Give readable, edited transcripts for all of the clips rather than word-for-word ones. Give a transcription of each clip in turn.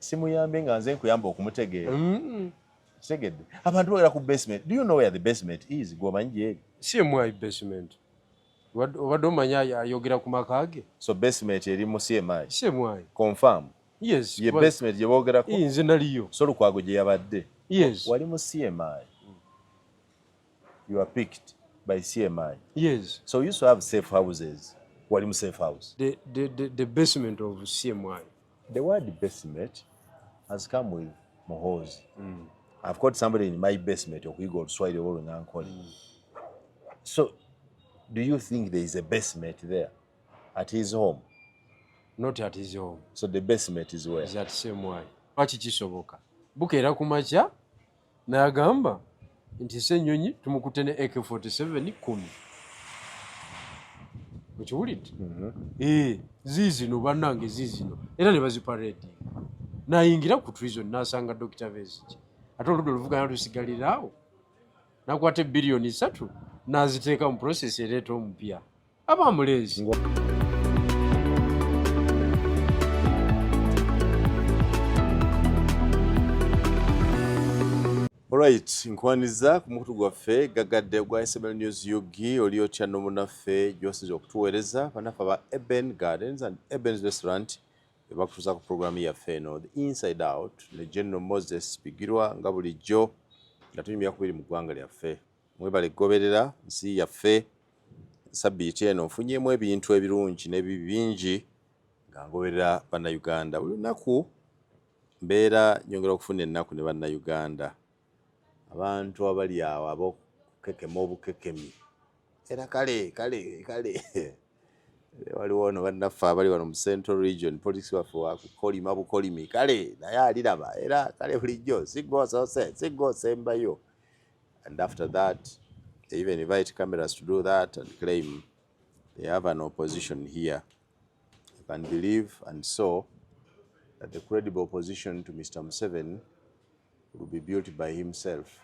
simuyambe nga nze nkuyamba okumutegeera. Kitegedde abantu bagera ku basement. Do you know where the basement is? Gwomanyi gyeri? CMI basement. Obadde omanya ayogera ku makage. So basement eri mu CMI? CMI. Confirm? Yes. Ye basement gye boogerako? Nze naliyo. So Lukwago gye yabadde? Yes. Wali mu CMI? You are picked by CMI? Yes. So you used to have safe houses? Wali mu safe house? The basement of CMI. The word basement has come with Muhoozi. I've got somebody in my basement okuyiga Oluswayiri olw'Olunyankole. So do you think there is a basement there at his home? Not at his home. So the basement is where? Is at CMI. Lwaki kisoboka? Bukeera ku makya n'agamba nti Ssenyonyi tumukute ne AK-47 10. Okiwulidde? Ziizino bannange ziizino era ne baziparedi. N'ayingira ku treason n'asanga Dr. Besigye. Ate oludda oluvuganya lusigalira awo. N'akwata billioni 3 n'aziteeka mu process ereeta omupya. Aba amuleezi. Alright, nkwaniza ku mukutu gwaffe gagadde gwa SML News Yugi oli otya n'omunaffe gy'osize okutuweereza banafu aba Eben Gardens and Eben's Restaurant bakutuuza ku programu yaffe eno The Inside Out ne General Moses Bigirwa nga bulijjo nga tunyumya kubiri mu ggwanga lyaffe. Mwebale goberera nsi yaffe sabbiiti eno nfunyeemu ebintu ebirungi n'ebibi bingi nga ngoberera bannayuganda. Buli lunaku mbeera nyongera okufuna ennaku ne bannayuganda. Abantu abali awo abokukekema obukekemi era kale waliwo ono bannaffe abali wano mu Central Region politics waffe wakukolima bukolimi kale naye aliraba era kale bulijjo sigoosembayo. And after that they even invite cameras to do that and claim they have an opposition here. You can believe and so that the credible opposition to Mr. Museveni will be built by himself.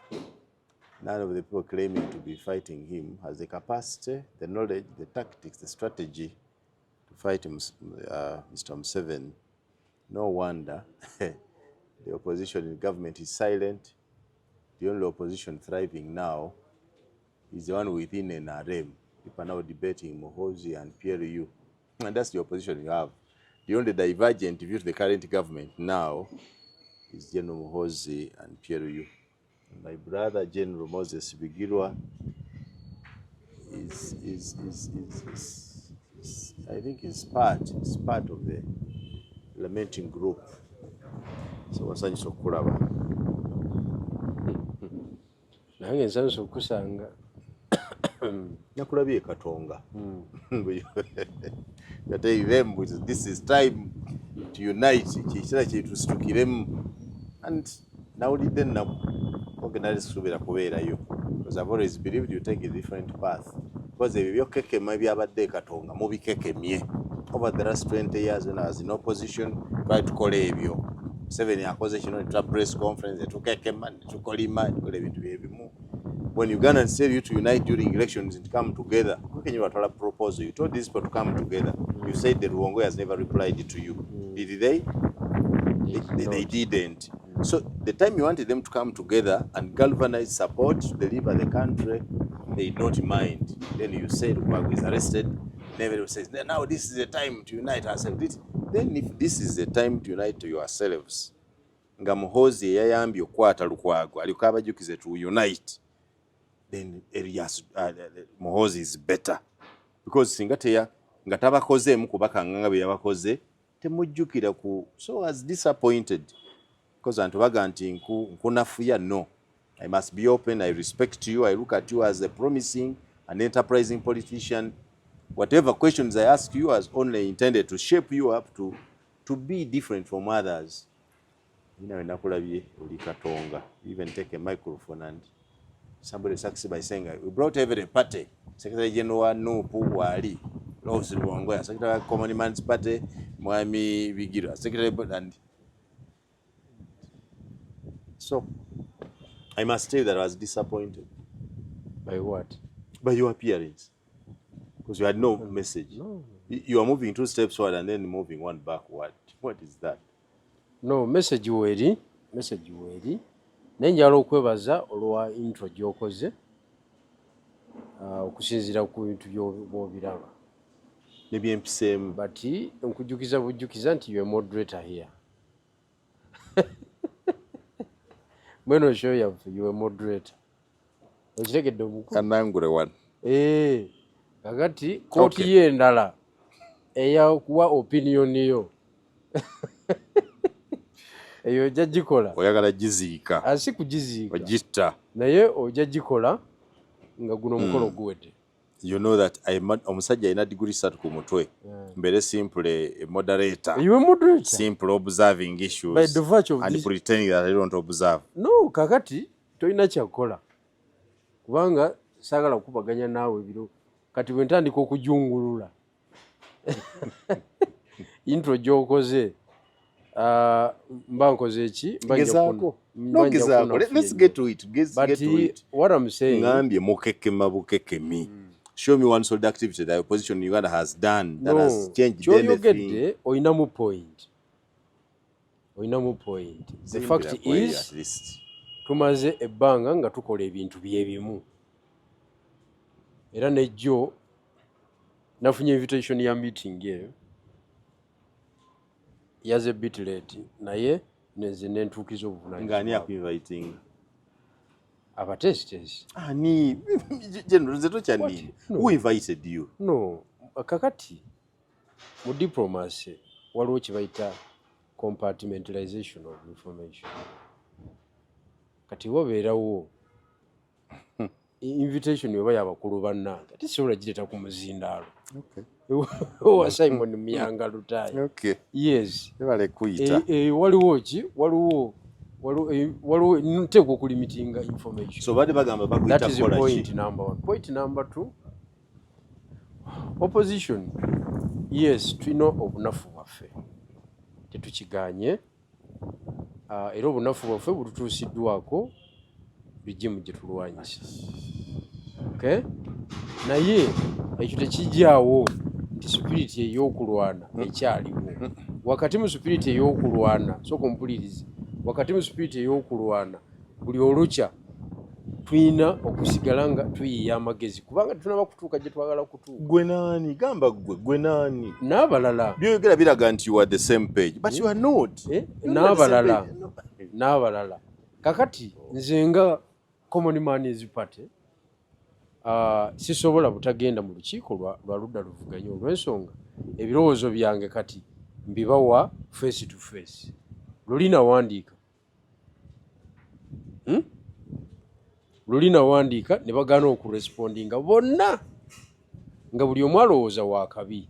None of the people claiming to be fighting him has the capacity, the knowledge, the tactics, the strategy to fight Mr. Museveni. No wonder the opposition in government is silent. The only opposition thriving now is the one within NRM. People are now debating Muhoozi and PLU. And that's the opposition you have. The only divergent view to the current government now is General Muhoozi and PLU. My brother General Moses Bigirwa is I think is part of the lamenting group. So wasanyusa okulaba. Nange nsanyusa okusanga. Nakulabye Katonga. This is time to unite. Kikiseera kyetustukiremu. And now didn't know organize kubeerayo because I've always believed you take a different path because ebyo kekema byabadde Katonga mubikekemye over the last 20 years when I was in opposition try to kola ebyo 7 yakoze kino to press conference tukekema tukolima tukole ebintu byebimu. When Ugandans tell you to unite during elections and come together, when you were proposal, you told these people to come together. You said the Ruongo has never replied to you. Did they? They didn't. So the time you wanted them to come together and galvanize support to deliver the country, they did not mind. Then you said Lukwago is arrested. Then everyone says, now this is the time to unite ourselves. Then if this is the time to unite to yourselves, nga Muhoozi yayambye okwata Lukwago aliko abajukize to unite, then Muhoozi is better. Because singateya nga tabakozeemu kubakanga bye yabakoze temujjukira ku. So I was disappointed because abantu baga nti nkunafuya. No, I must be open. I respect you. I look at you as a promising and enterprising politician. Whatever questions I ask you was only intended to shape you up to be different from others. Nakulabye oli Katonga. Even take a microphone and somebody succeed by saying, we brought every party. Secretary General Nupu Wali, Rose Luongo, Secretary of Common Man's Party, Mwami Bigirwa, Secretary, and so I must tell you that I was disappointed. By what? By your appearance. Because you had no message. No. You are moving 2 steps forward and then moving 1 backward. What is that? no message weri naye njala okwebaza olwa intro gy'okoze okusinziira ku bintu by'obiraba nebyempiseemu but nkujjukiza bujjukiza nti you moderator here mweno show yaffe you moderator okitegedde omukulu anangule wano kakati kooti ye endala eyakuwa opinion yo eyo ojja gikola oyagala giziika asi kugiziika ogitta naye ojja gikola nga guno omukolo guwedde you know that omusajja alina diguri 3 ku mutwe mbere simple moderator you moderator simple observing issues by the virtue of and this... pretending that I don't observe no kakati tolina kyakola kubanga saagala kukubaganya naawe biro kati bwe ntandika okujungulula intro gy'okoze mba nkoze eki let's get to it what I'm saying ngambye mukekema bukekemi show me one solid activity that the opposition in Uganda has done that has changed anything. Oinamu point the fact is tumaze ebbanga nga tukola ebintu byebimu era nejjo nafunye invitation ya meeting eyo yaze bit late naye neze nentukiza obuvunanyizibwa ngani akuinviting abatestes ani general zeto chanini who invited you no kakati mu diplomacy waliwo kibayita compartmentalization of information kati wabeerawo invitation yoba yabakulu bannanga tisobola gireeta ku muzindaalo owa Simon Muyanga Lutaaya yes ebale kuyita waliwo ki waliwo nteeka okulimitinga information so bade bagamba bakuyita that is point number 1 point number 2 opposition yes tulina obunafu bwaffe tetukiganye era obunafu bwaffe bututuusiddwako bigimu gye tulwanyisa okay naye ekyo tekijjaawo nti supiriti ey'okulwana ekyaliwo wakati mu supiriti ey'okulwana sooka ompulirize wakati mu supiriti ey'okulwana buli olukya tulina okusigala nga tuyiiya amagezi kubanga tunaba kutuuka gye twagala kutuuka gwe naani gamba gwe naani n'abalala byogera biraga nti you are the same page but you are not n'abalala kakati nze nga common man party sisobola butagenda mu lukiiko lwa ludda luvuganya olw'ensonga ebirowoozo byange kati mbibawa face to face lulina wandiika ne bagaana okurespondinga bonna nga buli omu alowooza wakabi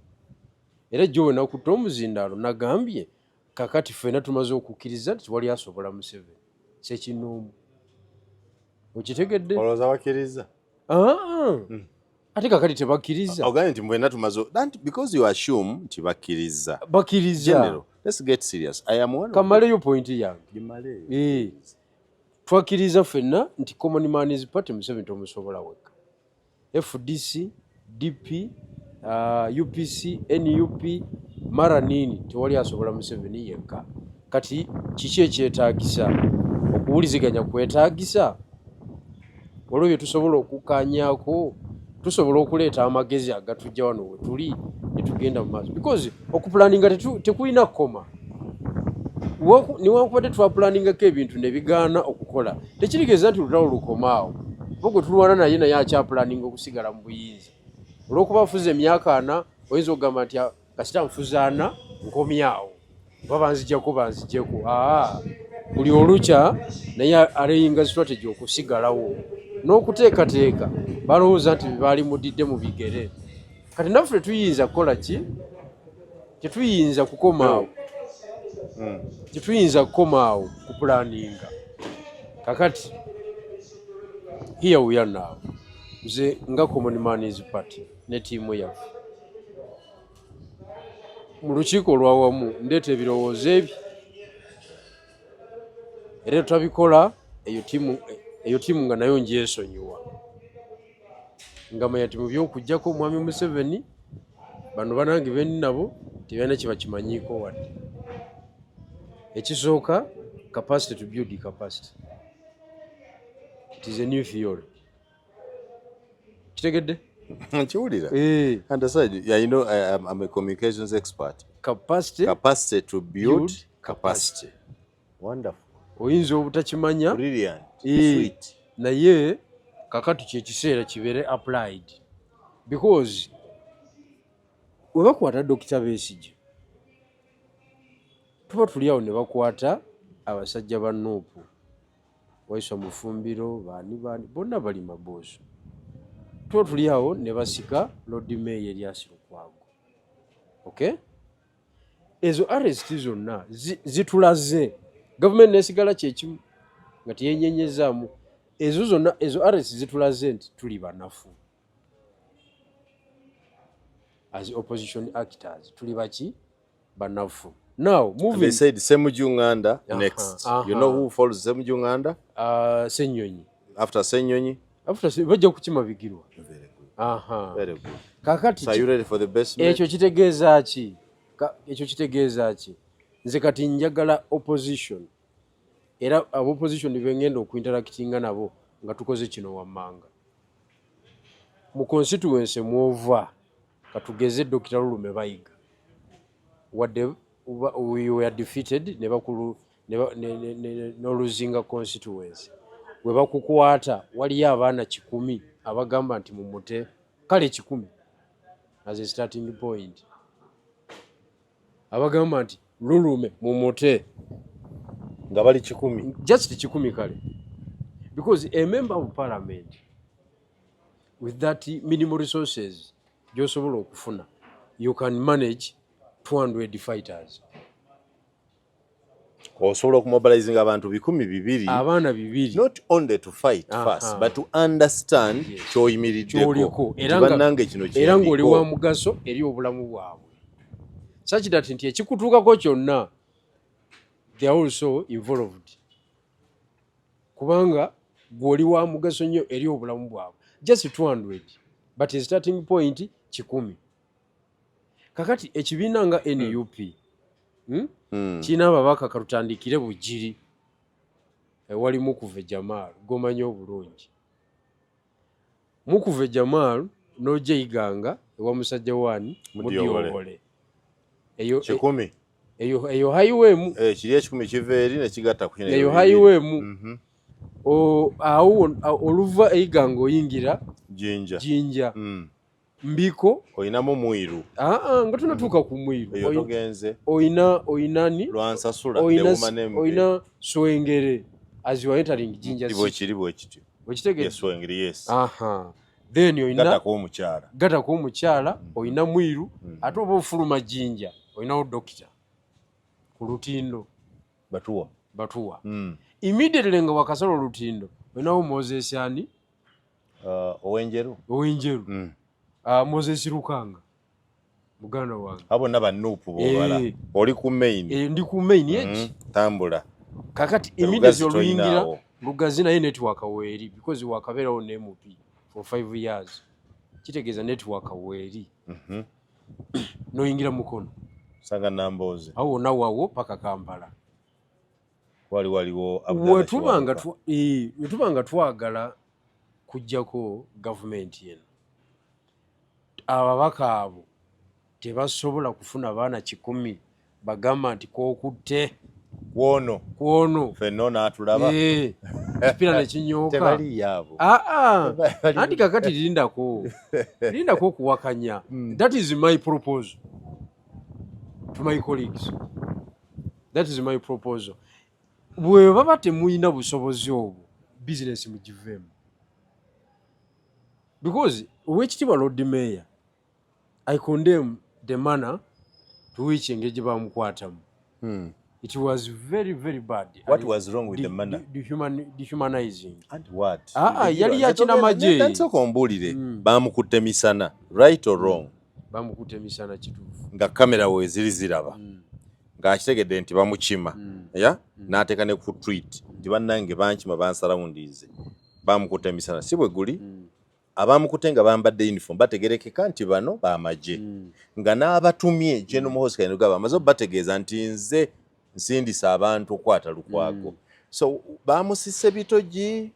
era jjo wenakutta omuzindaalo nagambye kakati ffena tumaze okukkiriza nti wali asobola Museveni sekinoomu okitegedde olowooza bakkiriza ate kakati tebakkiriza ogambye nti mwena tumaze because you assume nti bakkiriza bakkiriza let's get serious I am one kamaleyo pointi yange twakkiriza ffenna nti common man party Museveni tomusobola wekka FDC DP UPC NUP mara nini tewali asobola Museveni yekka kati kiki ekyetaagisa okuwuliziganya kwetaagisa waliwo bye tusobola okukanyaako tusobola okuleeta amagezi agatujja wano we tuli ne tugenda mu maaso because okupulaninga tekulina koma niwankubadde twapulanningako ebintu ne bigaana okukola tekirigeza nti lutalo lukomaawo bo gwe tulwana naye akyapulaninga okusigala mu buyinza olw'okuba nfuza emyaka 4 oyinza okugamba nti kasita nfuza 4 nkomyawo oba banzijjako buli olukya naye aleyinga strategy okusigalawo n'okuteekateeka balowooza nti baali mudidde mu bigere kati naffe tetuyinza kukola ki tetuyinza kukomaawo kupulaninga kakati here we are now nze nga common man party ne tiimu yaffe mu lukiiko olwawamu ndeeta ebirowoozo ebyo era twabikola eyo tiimu nga nayo ngyesonyiwa nga manya ti mu by'okuggyako omwami Museveni bano banange bendi nabo tebalina kye bakimanyiiko wadde ekisooka capacity to build capacity. It is a new theory. Kitegedde? Nkiwulira. Eh. Understand? Yeah, you know, I'm a communications expert. Capacity to build capacity. Wonderful. Oyinza obutakimanya. Brilliant. Sweet. Naye kakati kyekiseera kibeere applied. Because we bakwata Dr. Besigye tuba tuli awo ne bakwata abasajja ba Nuupu Waiswa Mufumbiro baani bonna bali maboozo. Tuba tuli awo ne basika Lord Mayor Erias Lukwago. Okay? Ezo arrest zonna zitulaze government nesigala kyekimu nga teyenyenyezaamu. Ezo zonna ezo arrest zitulaze nti tuli banafu. As opposition actors tuli baki banafu. Now moving, they said Semujunganda next. You know who follows Semujunganda? Senyonyi. After Senyonyi? After bajja kukima Bigirwa. Very good. Very good. Kakati so are you ready for the best match? Ekyo kitegeeza ki? Ekyo kitegeeza ki? Nze kati njagala opposition. Era opposition bengenda okuinteractinga nabo nga tukoze kino wammanga. Mu constituency mwova katugeze Dr. Lulume Bayiga. We were defeated no losing constituency. We bakukwata waliyo abaana 100 abagamba nti mumute kale 100 as a starting point. Abagamba nti Lulume mumute nga bali 100. Just 100 kale. Because a member of parliament with that minimal resources gyosobola okufuna, you can manage 200 fighters. Osobola okumobilizing abantu 200. Abaana 200. Not only to fight first, but to understand kyoyimiriddeko. Era ng'oli wa mugaso eri obulamu bwabwe. Such that nti ekikutuukako kyonna they are also involved. Kubanga gw'oli wa mugaso nnyo eri obulamu bwabwe. Just 200. But a starting point 100. Kakati ekibiina nga NUP kiina ababaka kalutandikire Bugiri wali Mukuve Jamal gomanyi obulungi. Mukuve Jamal n'ojja Iganga ewa musajja wani Mudiobole. Eyo 100. Eyo highway mu kiri 10 kiva eri ne kigatta ku kino. Eyo highway mu awo oluva Iganga oyingira Jinja. Mbiko oyinamu Mwiru. Nga tunatuuka ku Mwiru. Eyo togenze. Oyinani Lwansasula oyina Swengere as you are entering Jinja. Ibo kiribo ekityo. Okitegedde? Yes, Swengere, yes. Then oyina gata ko omukyala oyina Mwiru ate oba ofuluma Jinja oyinawo Dokita ku Lutindo Batuwa. Immediately nga wakasala Lutindo oyinawo Moses ani Owenjeru. Moses Rukanga muganda wange. Abo naba Nuupu bobala. Oli ku main. Ndi ku main yet. Tambula. Kakati immediately oluyingira Lugazi naye network weeri because wakabeerawo ne MP for 5 years. Kitegeeza network weeri. Noyingira Mukono. Sanga Namboze. Awo nawawo paka Kampala. Waliwo wetubanga twagala kujjako government yeno. Ababaka abo tebasobola kufuna baana 100 bagamba nti kokutte kwono fenno n'atulaba kipira ne kinyooka tebali yabo. Anti kakati lindako okuwakanya. That is my proposal to my colleagues. That is my proposal. Bwe baba temuyina busobozi obwo business mugivemu. Because Oweekitiibwa Lord Mayor, I condemn the manner to which engage bamukwatamu. It was very, very bad. What was wrong with the manner? Dehumanizing. And what? Yali yakina maje. Nansooka ombulire bamukutte misana, right or wrong? Bamukutte misana kituufu. Nga kamera we ziri ziraba. Ng'akitegedde nti bamukima. N'ateeka ne ku tweet nti bannange bankima bansarawundiize. Bamukutte misana. Si bwe guli? Abamukutte nga bambadde uniform bategerekeka nti bano bamaje. Nga n'abatumye General Muhoozi Kainerugaba amaze bategeeza nti nze nsindisa abantu okwata Lukwago. So bamusise bitogi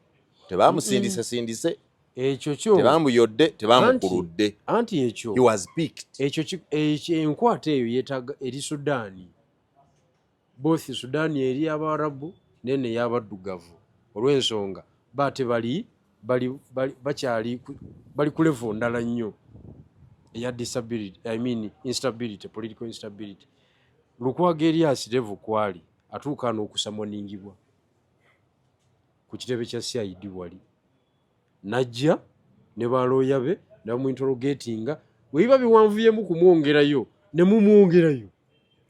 tebamusindise sindise ekyo kyo tebamuyodde tebamukuludde anti ekyo he was picked. ekyo enkwata eyo yeetaga eri Sudaani, both Sudaani eri Abarabu nene y'abaddugavu olw'ensonga bate bakyali bali ku level ndala nnyo eya disability, I mean instability, political instability. Lukwago Erias level kwali atuuka n'okusamoningibwa ku kitebe kya CID wali najja ne balooya be ne bamuinterrogatinga bwe biba biwanvuyemu kumwongerayo ne mumwongerayo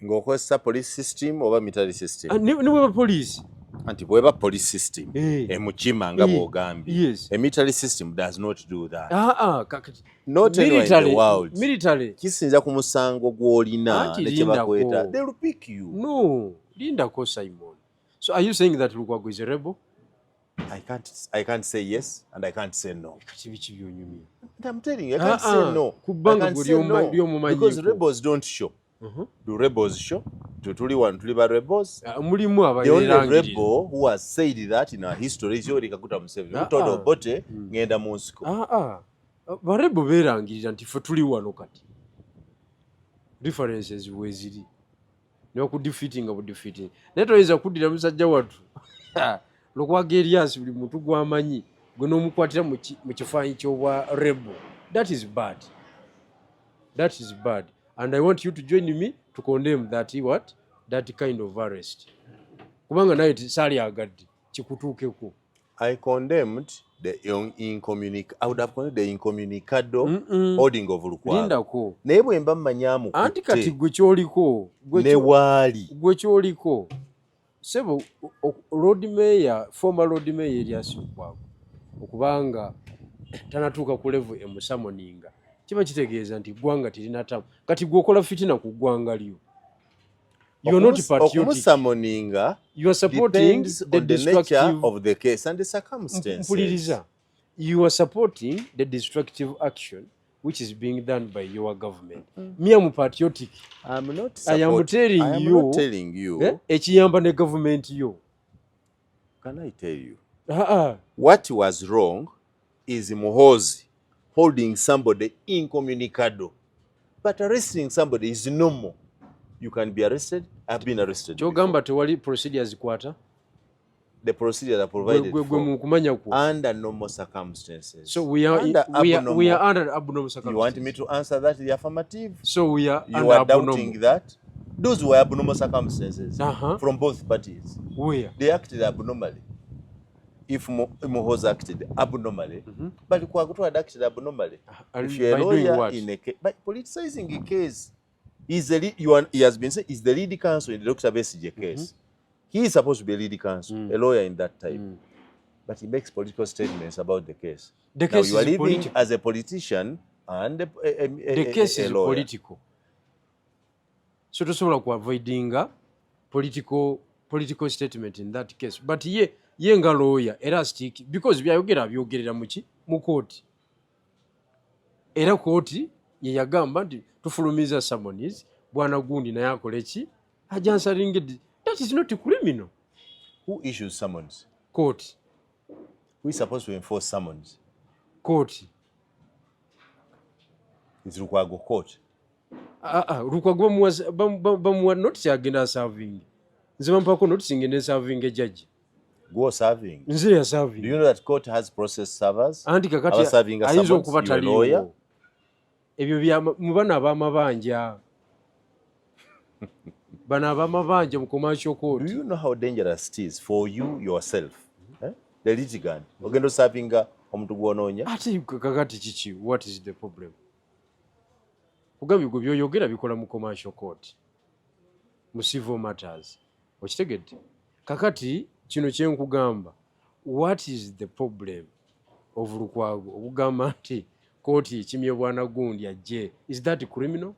ng'okozesa police system oba military system. ne bweba poliisi Anti bweba police system emukima nga bw'ogambye. A military system does not do that. Not anywhere in the world. Military kisinza ku musango gw'olina ne kye bakweta. They will pick you. No, lindako Simon. So are you saying that Lukwago is a rebel? I can't say yes and I can't say no. And I'm telling you, I can't say no. I can't say no because rebels don't show. Do rebels show? Tuli rebels? The only rebel who has said that in our history is Yoweri Kaguta Museveni. Mutodo Obote ngenda Moscow. Barebo berangirira nti fe tuli wano kati. Differences weziri. No ku defeating of defeating. Neto oyinza kuddira musajja wattu. Lukwago Erias buli muntu gwamanyi gwe n'omukwatira mu kifaanyi ky'obwa rebel. That is bad. That is bad. And I want you to join me to condemn that kind of arrest. Kubanga naye sali agadde kikutuukeko. I condemned the incommunicado holding of Lukwago. Lindako. Naye bwe mba mmanyaamu kutte. Anti kati gwe kyoliko. Ne waali. Gwe kyoliko. Sebo former road mayor Erias Lukwago okubanga tanatuuka ku level emusamoninga kiba kitegeeza nti ggwanga tirinatamu kati gwokola fitina ku ggwanga lyo. You are not patriotic. Okumusamoninga you are supporting the nature of the case and the circumstances. You are supporting the destructive action which is being done by your government. Me am patriotic. I am telling you. Ekiyamba ne government yo. Can I tell you? What was wrong is Muhoozi holding somebody incommunicado. But arresting somebody is normal. You can be arrested. I've been arrested. Kyogamba tewali procedures kwata. The procedures are provided for under normal circumstances. So we are under abnormal circumstances. You want me to answer that in the affirmative? So we are you are doubting that? Those were abnormal circumstances from both parties. Where? They acted abnormally. If Muhoozi acted abnormally, but Lukwago had acted abnormally. If you're a lawyer in a case, by politicizing a case, he has been said is the lead counsel in the Dr. Besigye case. He is supposed to be a lead counsel, a lawyer in that type. But he makes political statements about the case. The case you are living as a politician and the case is lawyer. Political. So to someone avoiding political statement in that case. But yenga lawyer elastic because byogerera mu kooti. Era kooti ye yagamba nti tufulumiza summons bwana gundi naye akole ki ajansaringidde. That is not a criminal. Who issues summons? Court. Who is supposed to enforce summons? Court. It's Lukwago court. Lukwago bamuwa notice agenda serving. Nze bampako notice ngende serving a judge. Go serving. Nze ya serving. Do you know that court has process servers? Anti kakati ayinza okubataliwo. Ebyo bya mubana abamabanja. Bana abamabanja mu commercial court. Do you know how dangerous it is for you yourself? The litigant. Ogendo serving omuntu gwononya. Ati kakati chichi, what is the problem? Kugambi gwe byoyogera bikola mu commercial court. Mu civil matters. Okitegedde? Kakati kino kye nkugamba. What is the problem of Lukwago? Okugamba nti kooti kimye bwana gundi ajje. Is that criminal?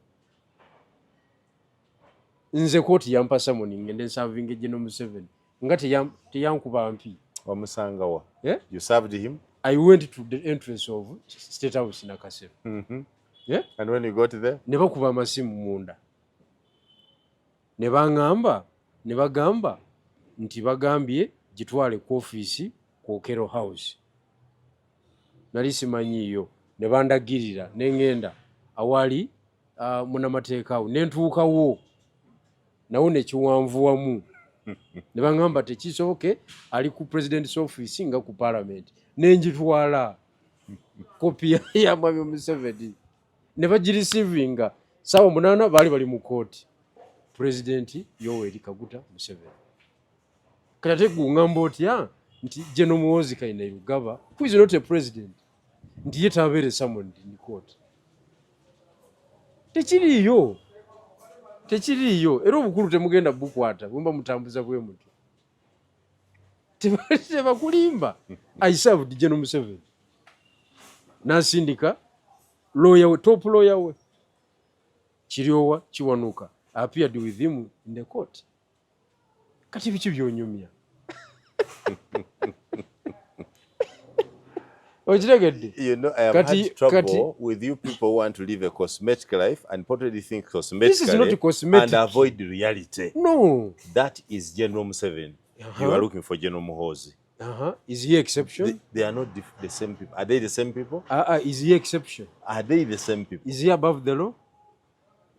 Nze kooti yampa summoning ngende serving General Museveni. Ngati teyankuba mpi. Wamusanga wa? Yeah? You served him? I went to the entrance of State House in Akasero. Yeah? And when you got there? Ne bakuba amasimu munda. Ne bangamba ne bagamba nti bagambye gitwale ku ofiisi ku Okero House. Nali simanyiiyo ne bandagirira ne ngenda awali munamateeka awo ne ntuukawo nawo ne kiwanvuwamu ne bangamba tekisoboke ali ku president's office nga ku parliament ne njitwala kopi ya Mwami Museveni ne bagirisivinga sawa 8 bali mu kooti. President Yoweri Kaguta Museveni kati ngamba otya nti General Muhoozi Kainerugaba who is not a president nti ye tabeere summoned in court. Tekiriyo era obukulu temugenda bukwata bwemba mutambuza bwe muti tebakulimba. I served General Museveni nasindika lawyer we, top lawyer we Kiryowa Kiwanuka appeared with him in the court. Kati biki byonyumya You know, I have had trouble with you people who want to live a cosmetic life and probably think cosmetically this is not cosmetic. And avoid the reality. No. That is General Museveni. You are looking for General Muhoozi. Is he exception? They are not the same people. Are they the same people? Is he exception? Are they the same people? Is he above the law?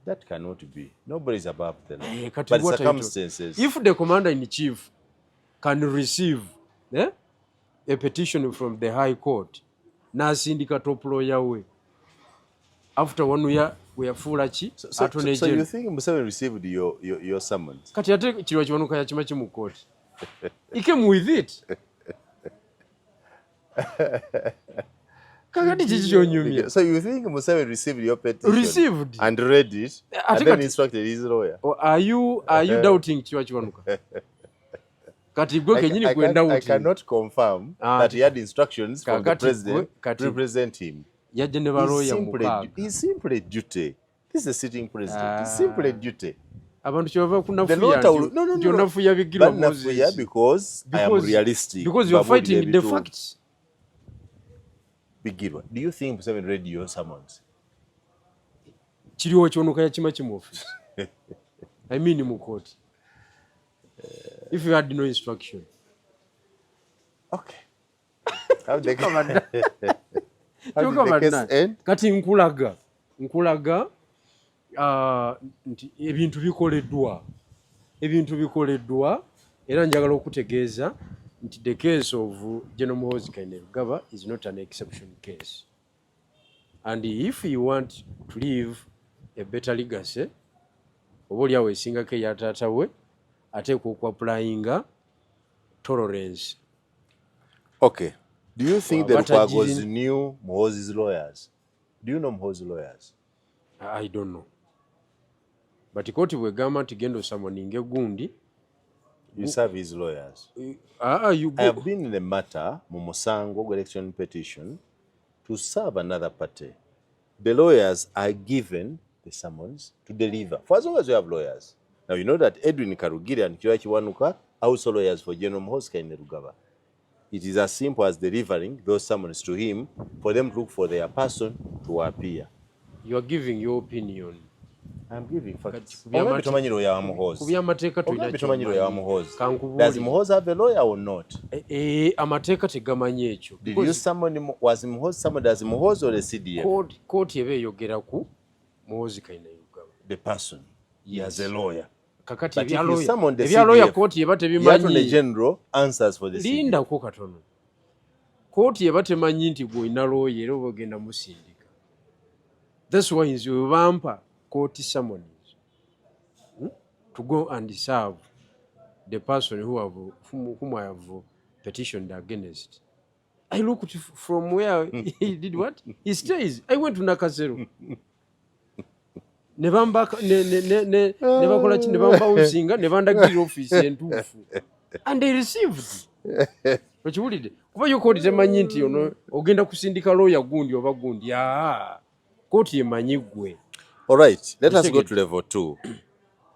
That cannot be. Nobody is above the law. But circumstances. If the commander-in-chief can receive a petition from the High Court, nasindika top lawyer we, after 1 year we are full achi. So you think Museveni received your summons? Kati ate Kirwa Kiwanuka yakimachi mu court. He came with it. So you think Museveni received your petition? Received and read it and then instructed his lawyer? Or are you doubting Kirwa Kiwanuka? I cannot confirm that he had instructions from the president to represent him. He's simply duty. This is a sitting president. It's simply duty. Because I am realistic. Because you are fighting the facts. Bigirwa, do you think Museveni read your summons? Kiryowa Kiwanuka yakimachi mu office. I mean mu court. If you had no instruction. Okay. How the case end? Kati nkulaga nti ebintu bikoleddwa era njagala okutegeeza nti the case of General Muhoozi Kainerugaba is not an exception case. And if you want to leave a better legacy, oboolyawo esingako eya taata we ateekwa okuapplyinga tolerance. Okay. Do you think that Lukwago's knew Muhoozi's lawyers? Do you know Muhoozi's lawyers? I don't know. But court bwegamba nti genda osamaninga gundi. You serve his lawyers. You go. I have been in a matter, Mumusango election petition, to serve another party. The lawyers are given the summons to deliver. For as long as you have lawyers. Now you know that Edwin Karugire and Kirwa Kiwanuka are also lawyers for General Muhoozi Kainerugaba. It is as simple as delivering those summons to him for them to look for their person to appear. You are giving your opinion. I'm giving facts. Does Muhoozi have a lawyer or not? Did you summon him? Was Muhoozi summoned as Muhoozi or the CDM? Court yogera ku Muhoozi Kainerugaba. The person. He has a lawyer. Kakati but if you summon the CDF, court the Attorney General answers for the CDF. Linda ko katono. Court temanyi nti gwina lawyer era obagenda musindika. That's why you vampa court summons to go and serve the person whom I have petitioned against. I looked from where he did what? He stays. I went to Nakasero. Nebamba usinga nebandagirira office entuufu. And they received. Bakiwulidde. Kuba yo court temanyi nti ono ogenda kusindika lawyer gundi oba gundi. Court emanyi gwe. All right, let us go to level 2.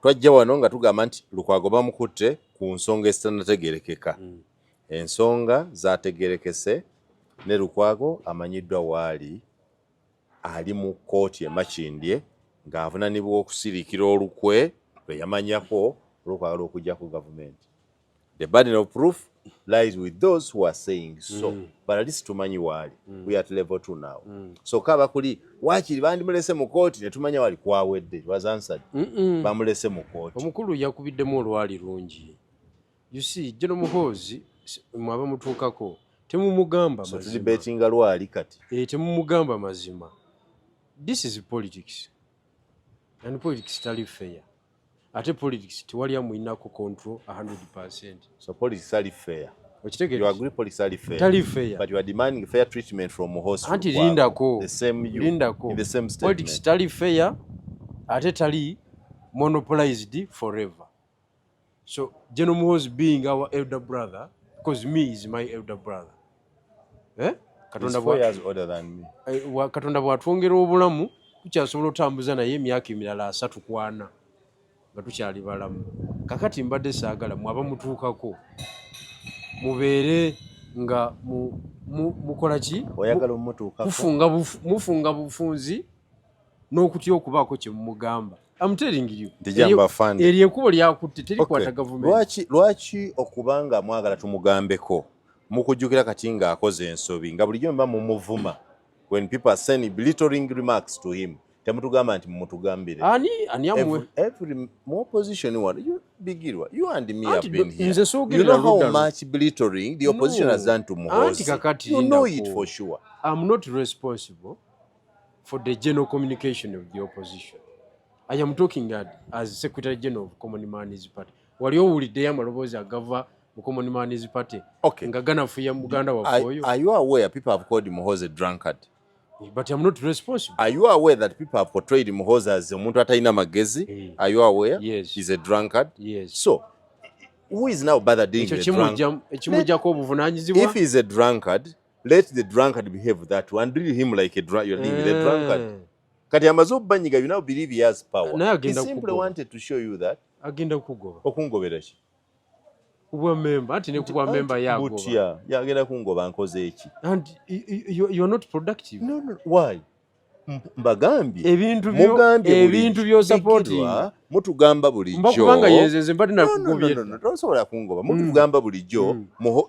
Twajja wano nga tugamba nti Lukwago bamukutte ku nsonga ezitanategerekeka. Ensonga zategerekese ne Lukwago amanyiddwa waali ali mu kooti e Makindye ng'avunaanibwa okusiriikira olukwe lwe yamanyako olwokwagala okujja ku government. The burden of proof lies with those who are saying so. But at least tumanyi wali. We are at level 2 now. So kaba kuli wakiri bandimulese mu kooti ne tumanya wali kwawedde. It was answered. Bamulese mu kooti. Omukulu yakubiddemu olwali lungi. You see, General Muhoozi mwaba mutuukako temumugamba so mazima. tulibetinga lwali kati. Temumugamba mazima. This is politics. And politics tali fair. Ate politics tewali amuyinako control 100%. So politics are fair. You agree politics are fair. Tali fair. But you are demanding fair treatment from Muhoozi. Anti lindako. The same you. Lindako. In the same statement. Politics tali fair. Ate tali monopolized forever. So General Muhoozi being our elder brother, because me is my elder brother. He's 4 years older than me. Katonda bw'atwongera obulamu tukyasobola otambuza naye emyaka emirala 3 ku 4 nga tukyali balamu. Kakati mbadde saagala mwaba mutuukako mubeere nga mukola ki? Oyagala omutuukako. Mufunga bufunzi n'okutya okubaako kye mumugamba. I'm telling you. Eryo ekkubo lyakutte terikwata gavumenti. Lwaki okubanga mwagala tumugambeko mukujjukira kati ng'akoze ensobi nga bulijjo mba mumuvuma when people are saying belittling remarks to him temutugamba nti mumutugambire. Ani amwe? Every more position one. You Bigirwa, you and me have been here. You know how much belittling the opposition has done to Muhoozi. You know it for sure. I'm not responsible for the general communication of the opposition. I am talking as Secretary General of Common Man's Party. Wali owuliddeyo amaloboozi agava mu Common Man's Party. Okay. Nga ganafuya muganda waffe. Are you aware people have called Muhoozi a drunkard? But I'm not responsible. Are you aware that people have portrayed Muhoozi as omuntu atalina magezi? Are you aware? Yes. He's a drunkard? Yes. So, who is now bother doing the drunkard? If he's a drunkard, let the drunkard behave that way and treat him like you're dealing with a drunkard. Kati amaze obbanyiga, you now believe he has power. He simply wanted to show you that. Agenda kugoba. Okungobera ki? Kuba member, anti ne kuba member yagoba. Butya, yagenda kungoba nkoze eki. And you're not productive. No. Why? Mbagambye. Ebintu byo supporting. Mutugamba bulijjo. Mbakubanga yezeze mbadde nakugobye. No, tosobola kungoba. Mutugamba bulijjo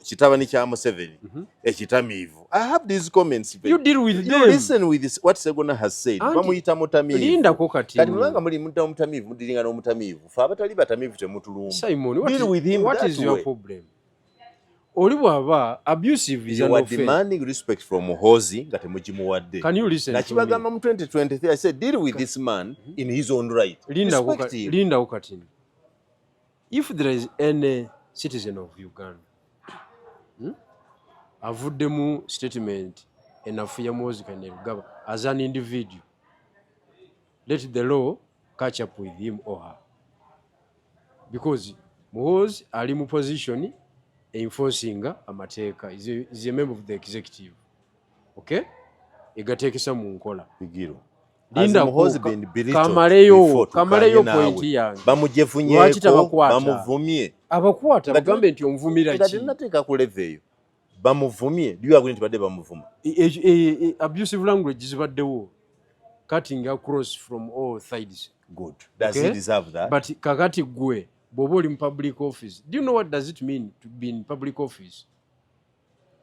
kitabani kya Museveni ekitamiivu. I have these comments. You deal with them. You listen with this, what Segona has said. Bamuyita mutamiivu. Lindako kati. Kati mulanga muli mutamiivu mudiringa n'omutamiivu. Fa abatali batamiivu temutulumba. Simon, what is your problem? Oli bwaba abusive is you are demanding respect from Muhoozi nga temugimuwadde. Can you listen to me? Nakibagamba mu 2023 I said deal with this man in his own right. Linda Okatini. If there is any citizen of Uganda avuddemu statement enafuya Muhoozi Kainerugaba as an individual, let the law catch up with him or her. Because Muhoozi ali mu position enforcing amateeka is a member of the executive. Okay? Egateekesa mu nkola. Bigirwa. Linda kamaleyo pointi yange. Bamujefunyeeko, bamuvumye. Abakwata bagambe nti omuvumira ki? Kati nateeka ku level eyo. Bamuvumye. Do you agree nti badde bamuvuma? Abusive language zibaddewo. Cutting across from all sides. Good. Does he deserve that? But kakati gwe bw'oba oli mu public office. Do you know what does it mean to be in public office?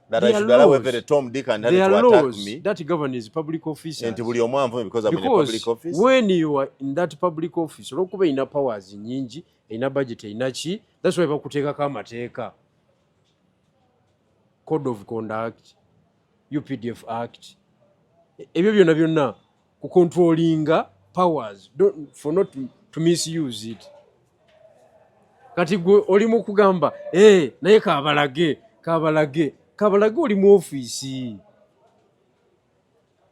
That I should allow every Tom, Dick and Harry to attack me. That governs public office. And to be because I'm in a public office. When you are in that public office, olwokuba ina powers nyingi, ina budget ina ki, that's why bakuteekako amateeka. Code of Conduct, UPDF Act. Ebyo byonna ku controllinga powers for not to misuse it. Kati gwe oli mu kugamba naye kabalage oli mu ofiisi.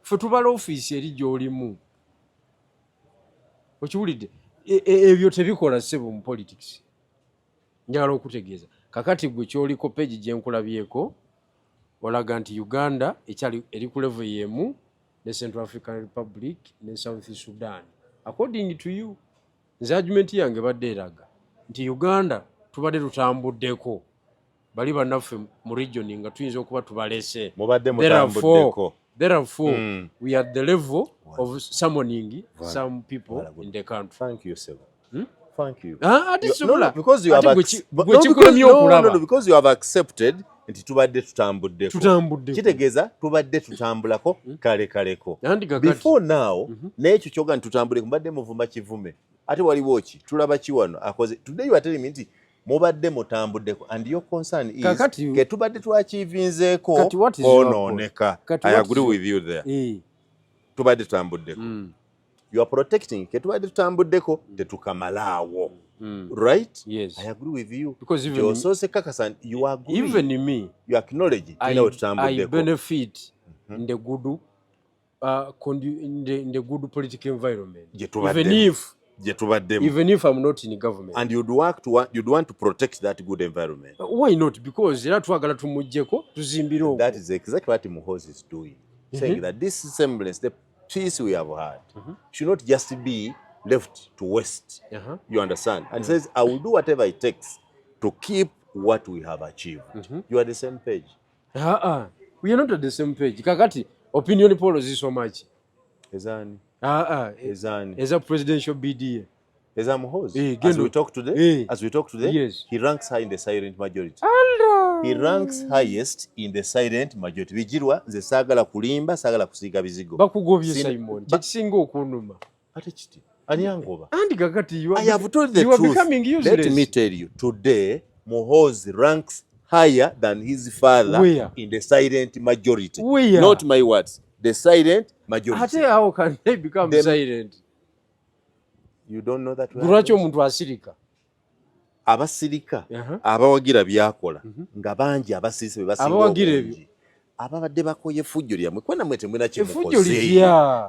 Ffe tubala ofiisi eri gy'olimu. Okiwulidde? Ebyo tebikola ssebo mu politics. Njagala okutegeeza. Kakati gwe kyoliko page gye nkulabyeko olaga nti Uganda eri ku level y'emu ne Central African Republic ne South Sudan. According to you, nze argument yange badde eraga nti Uganda tubadde tutambuddeko bali bannaffe mu region nga tuyinza okuba tubalese. Therefore, we are at the level of summoning some people in the country. Thank you, sir. Thank you. Ati No, sobola. because you have because you have accepted nti tubadde tutambuddeko. Kitegeeza tubadde tutambulako kale kaleko. Before now, n'ekyo kyoga ntutambuleko mbadde muvuma kivume. Ate waliwo ki? Tulaba ki wano akoze. Today you are telling me nti mubadde mutambuddeko and your concern is ke tubadde twachivinzeeko onooneka. I agree with you there. Tubadde tutambuddeko. You are protecting ke tubadde tutambuddeko tetukamalaawo. Right? Yes. I agree with you. Because even you agree. Even me, you acknowledge I benefit in the good in the good political environment. Even if I'm not in government. And you'd want to protect that good environment. Why not? Because that is exactly what Muhoozi is doing. Saying that this semblance, the peace we have had, should not just be left to waste. You understand? And says, I will do whatever it takes to keep what we have achieved. You are the same page. We are not at the same page. Kakati, opinion polls is so much. Ezani. As a presidential BDA. As we talk today, yes. He ranks high in the silent majority. He ranks highest in the silent majority. Bigirwa, nze saagala kulimba, saagala kusiiga bizigo. Bakugobye Simon. Kisinga okunuma. Ate kiti. Anyangoba. Andi kakati you I have told the truth. Becoming useless. Let me tell you, today, Muhoozi ranks higher than his father in the silent majority. Not my words. The silent majority. How can they become silent? You don't know that. Lwaki omuntu asirika? Abasirika abawagira byakola nga bangi abasirisi be basinga abawagira ebyo ababadde bakoye fujjo lyamwe kwena mwete mwina kimukoze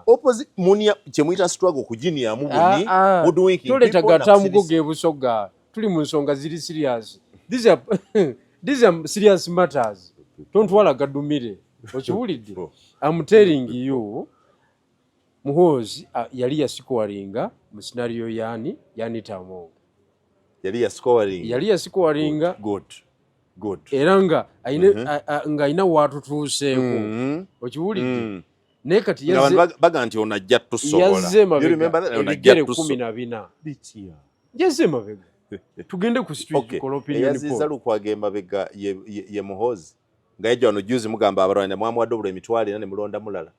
opposite munia kyemuyita struggle kujiniya mu buni woodwinking toletaga tamugo gebusoga tuli mu nsonga ziri serious. These are serious matters. Tontwala gadumire okiwulidde. I'm telling you, Muhoozi yali yasikowalinga mu scenario yani tamo yali yasikowalinga good era nga ayina watutuuseeko okiwulidde naye kati baga nti onajja tusobola ebigere 14 yazze mabega tugende ku street kola opinion poll yaziza Lukwago emabega ye Muhoozi nga yajja wano juzi mugamba abalwanyi mwamuwadde obula emitwalo ne mulonda mulala.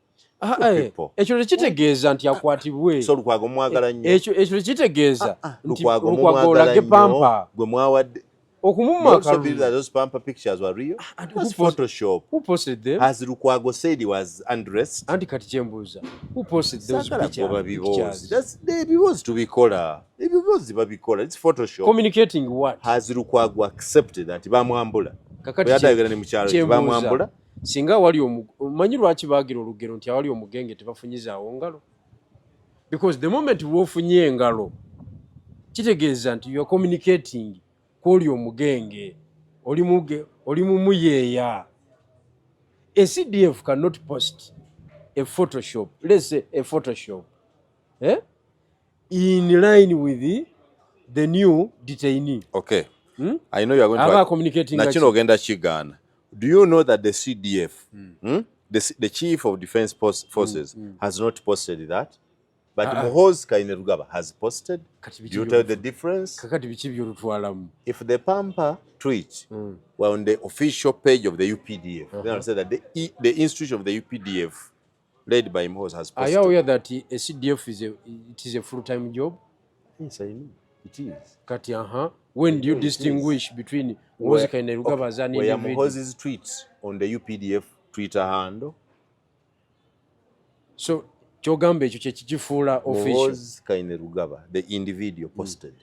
Ekyo tekitegeeza nti akwatibwe. So Lukwago mwagala nnyo. Ekyo tekitegeeza nti Lukwago olage pampa. Gwe mwawadde. Okumumaka. Those pampa pictures were real. That's Photoshop. Who posted them? As Lukwago said he was undressed. Anti kati kyembuuza. Who posted those pictures? That's the to be color. It's Photoshop. Communicating what? Has Lukwago accepted that bamwambula? Yatayagala ne mukyalo bamwambula. Singa wali omanyi lwaki baagira olugero nti awali omugenge tebafunyizaawo ngalo. Because the moment wofunye engalo kitegeeza nti you are communicating kwoli omugenge oli mumuyeeya. A CDF cannot post a Photoshop, let's say a Photoshop, in line with the new detainee. Okay. I know you are going to communicating. Nachino ogenda chigana. Do you know that the CDF, the Chief of Defense Forces, has not posted that? But Muhoozi Kainerugaba has posted. Do you tell the difference? If the Pampa tweet were on the official page of the UPDF, then I'll say that the institution of the UPDF, led by Muhoozi, has posted. Are you aware that a CDF is a full-time job? Yes, I know. It is. Kati, when do you distinguish between Muhoozi Kainerugaba as an individual? Where Muhoozi's tweets on the UPDF Twitter handle. So, kyogambe ekyo kyekifuula official. Muhoozi Kainerugaba, the individual, posted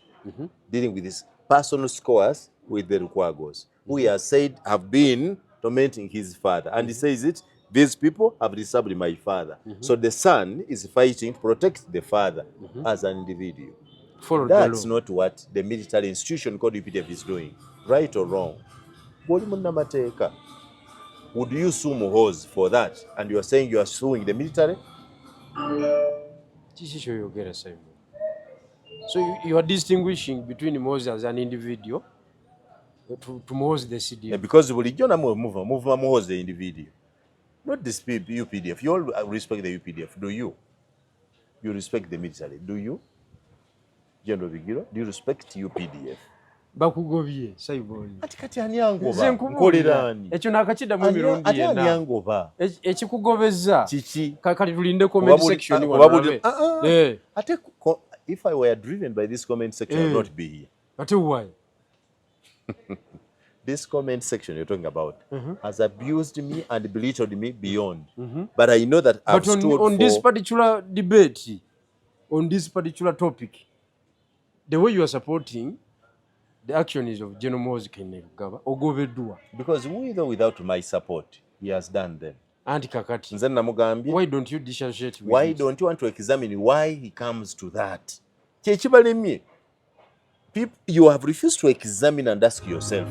dealing with his personal scores with the Lukwagos, who he has said have been tormenting his father. And he says it, these people have disturbed my father. So the son is fighting to protect the father as an individual. That's not what the military institution called UPDF is doing. Right or wrong? Would you sue Muhoozi for that? And you are saying you are suing the military? So you are distinguishing between Muhoozi as an individual to Muhoozi the CDF. Yeah, because move Muhoozi the individual. Not this UPDF. You all respect the UPDF, do you? You respect the military, do you? General Bigirwa, do you respect UPDF? Bakugobye sayiboni Kati ani angoba nkolerani ekyo nakakiddamu emirundi ate ani angoba ekikugobeza kiki kati tulinde comment section walabe ate if I were driven by this comment section I would not be here. Ate why? This comment section you're talking about has abused me and belittled me beyond. But I know that I've stood on this particular debate, on this particular topic, the way you are supporting the actions of General Moses Kainerugaba ogobeddwa. Because with or without my support, he has done them. Anti kakati. Nze namugambye. Why don't you dissociate with Why it? don't you want to examine why he comes to that? Kyekibalemye. You have refused to examine and ask yourself,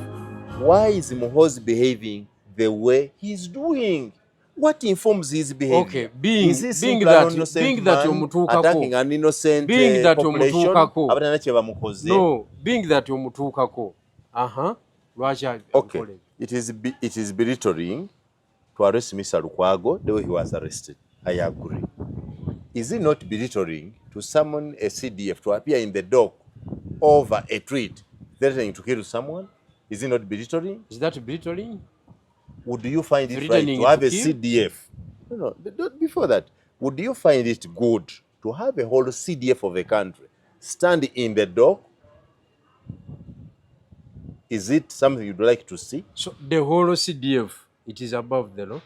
why is Muhoozi behaving the way he's doing? What informs his behavior? Okay, being that attacking an innocent population. No, being that yomutuukako. Okay, it is belittling to arrest Mr. Lukwago the way he was arrested. I agree. Is it not belittling to summon a CDF to appear in the dock over a tweet threatening to kill someone? Is it not belittling? Is that belittling? Would you find it right to have a CDF? No, before that, would you find it good to have a whole CDF of a country stand in the dock? Is it something you'd like to see? So the whole CDF, it is above the law?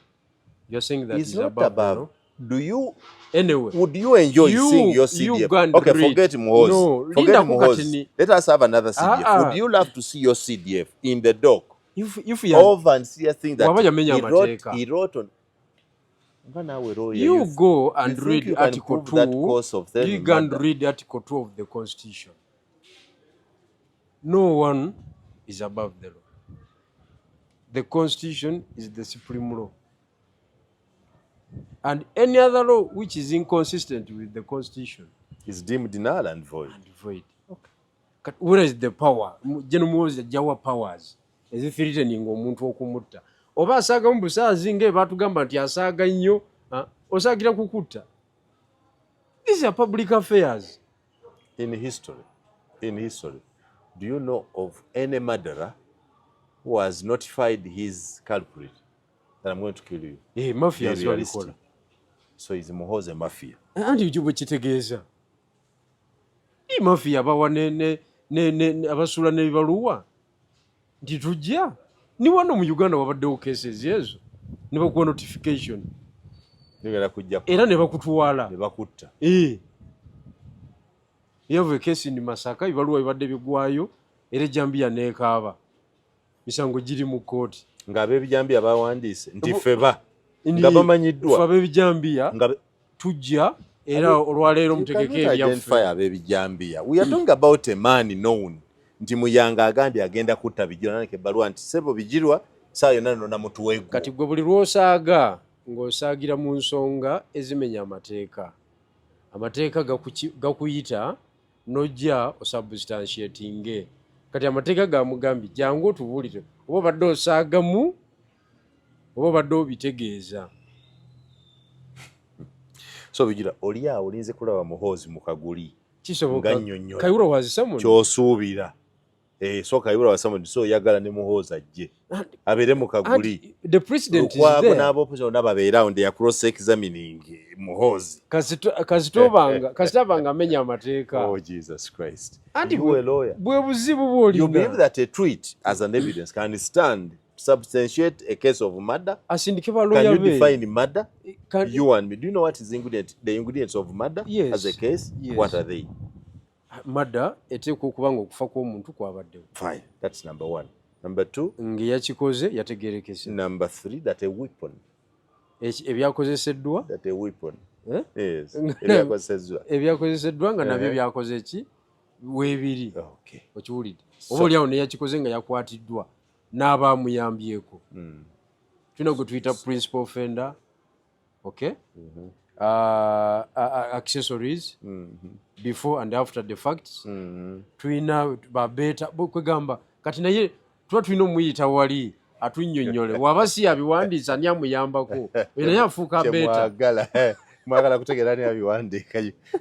You're saying that it's not above the law? Do you? Anyway. Would you enjoy seeing your CDF? Okay, forget Muhoozi. No, forget Muhoozi. Let us have another CDF. Would you love to see your CDF in the dock? If over and see a thing that he wrote on. You go and read Article 2. You can read Article 2 of the Constitution. No one is above the law. The Constitution is the supreme law. And any other law which is inconsistent with the Constitution is deemed null and void. Okay. Where is the power? General Moses Jawa powers. Ezifiriteninga omuntu okumutta oba asaaga mu busaazi batugamba nti asaaga nnyo osaagira kukutta. These are public affairs. In history, do you know of any murderer who has notified his culprit that I'm going to kill you? Mafia is realistic. So is Muhoozi a mafia? Anti ujye bwekitegeeza. Mafia bawa ne abasula n'ebibaluwa. Nti tujja ni wano mu Uganda wabaddewo cases ezo ne bakuwa notification era ne bakutwala ne bakutta. Yava case in Masaka ibaluwa ibadde bigwayo era Jambia neekaaba misango giri mu kooti ng'ab'ebijambiya bawandiise nti feba nga bamanyiddwa ab'ebijambiya tujja era olwaleero mutegeke ebyaffe ab'ebijambiya. We are talking about a man known nti Muyanga agambye agenda kutta Bigirwa nanke ebbaluwa nti sebo Bigirwa saa yonna nno namutuweggu. Kati gwe buli lw'osaaga ng'osaagira mu nsonga ezimenya amateeka. Amateeka gakuyita n'ojja osubstantiatinge. Kati amateeka gamugambye jangu otubuulire oba obadde osaagamu oba obadde obitegeeza. So Bigirwa oli awo olinze kulaba Muhoozi mu kaguli kisoboka Kayihura wazisamu ky'osuubira. So Kayihura wazisamu so oyagala ne Muhoozi ajje abeere mu kaguli. The president is there. N'ab'opposition babeera awo they are cross examining Muhoozi. Kasitabanga amenya amateeka. Oh Jesus Christ. You a lawyer. Bwe buzibu bw'olina. You believe that a tweet as an evidence can stand to substantiate a case of murder? Asindike ba lawyer. Can you define murder? You and me. Do you know what is the ingredients of murder? Yes. As a case? Yes. What are they? Murder eteekwa okuba nga okufa kw'omuntu kwabaddewo. Fine. That's number one. Number two. Ng'eyakikoze yategeerekese. Number three, that a weapon. Ebyakozeseddwa. That a weapon. Yes. Ebyakozeseddwa nga nabyo byakoze ki? Weebiri. Okay. Okiwulidde. Oba oli awo ne yakikoze nga yakwatiddwa n'abaamuyambyeko. Tulina gwe tuyita principal offender. Okay? Accessories. Before and after the facts. Tulina babeeta kwegamba kati naye tuba tulina omuyita wali atunnyonnyole waba si abiwandiisa ani amuyambako oyo naye afuuka beeta. mwagala kutegeera ni abiwandiika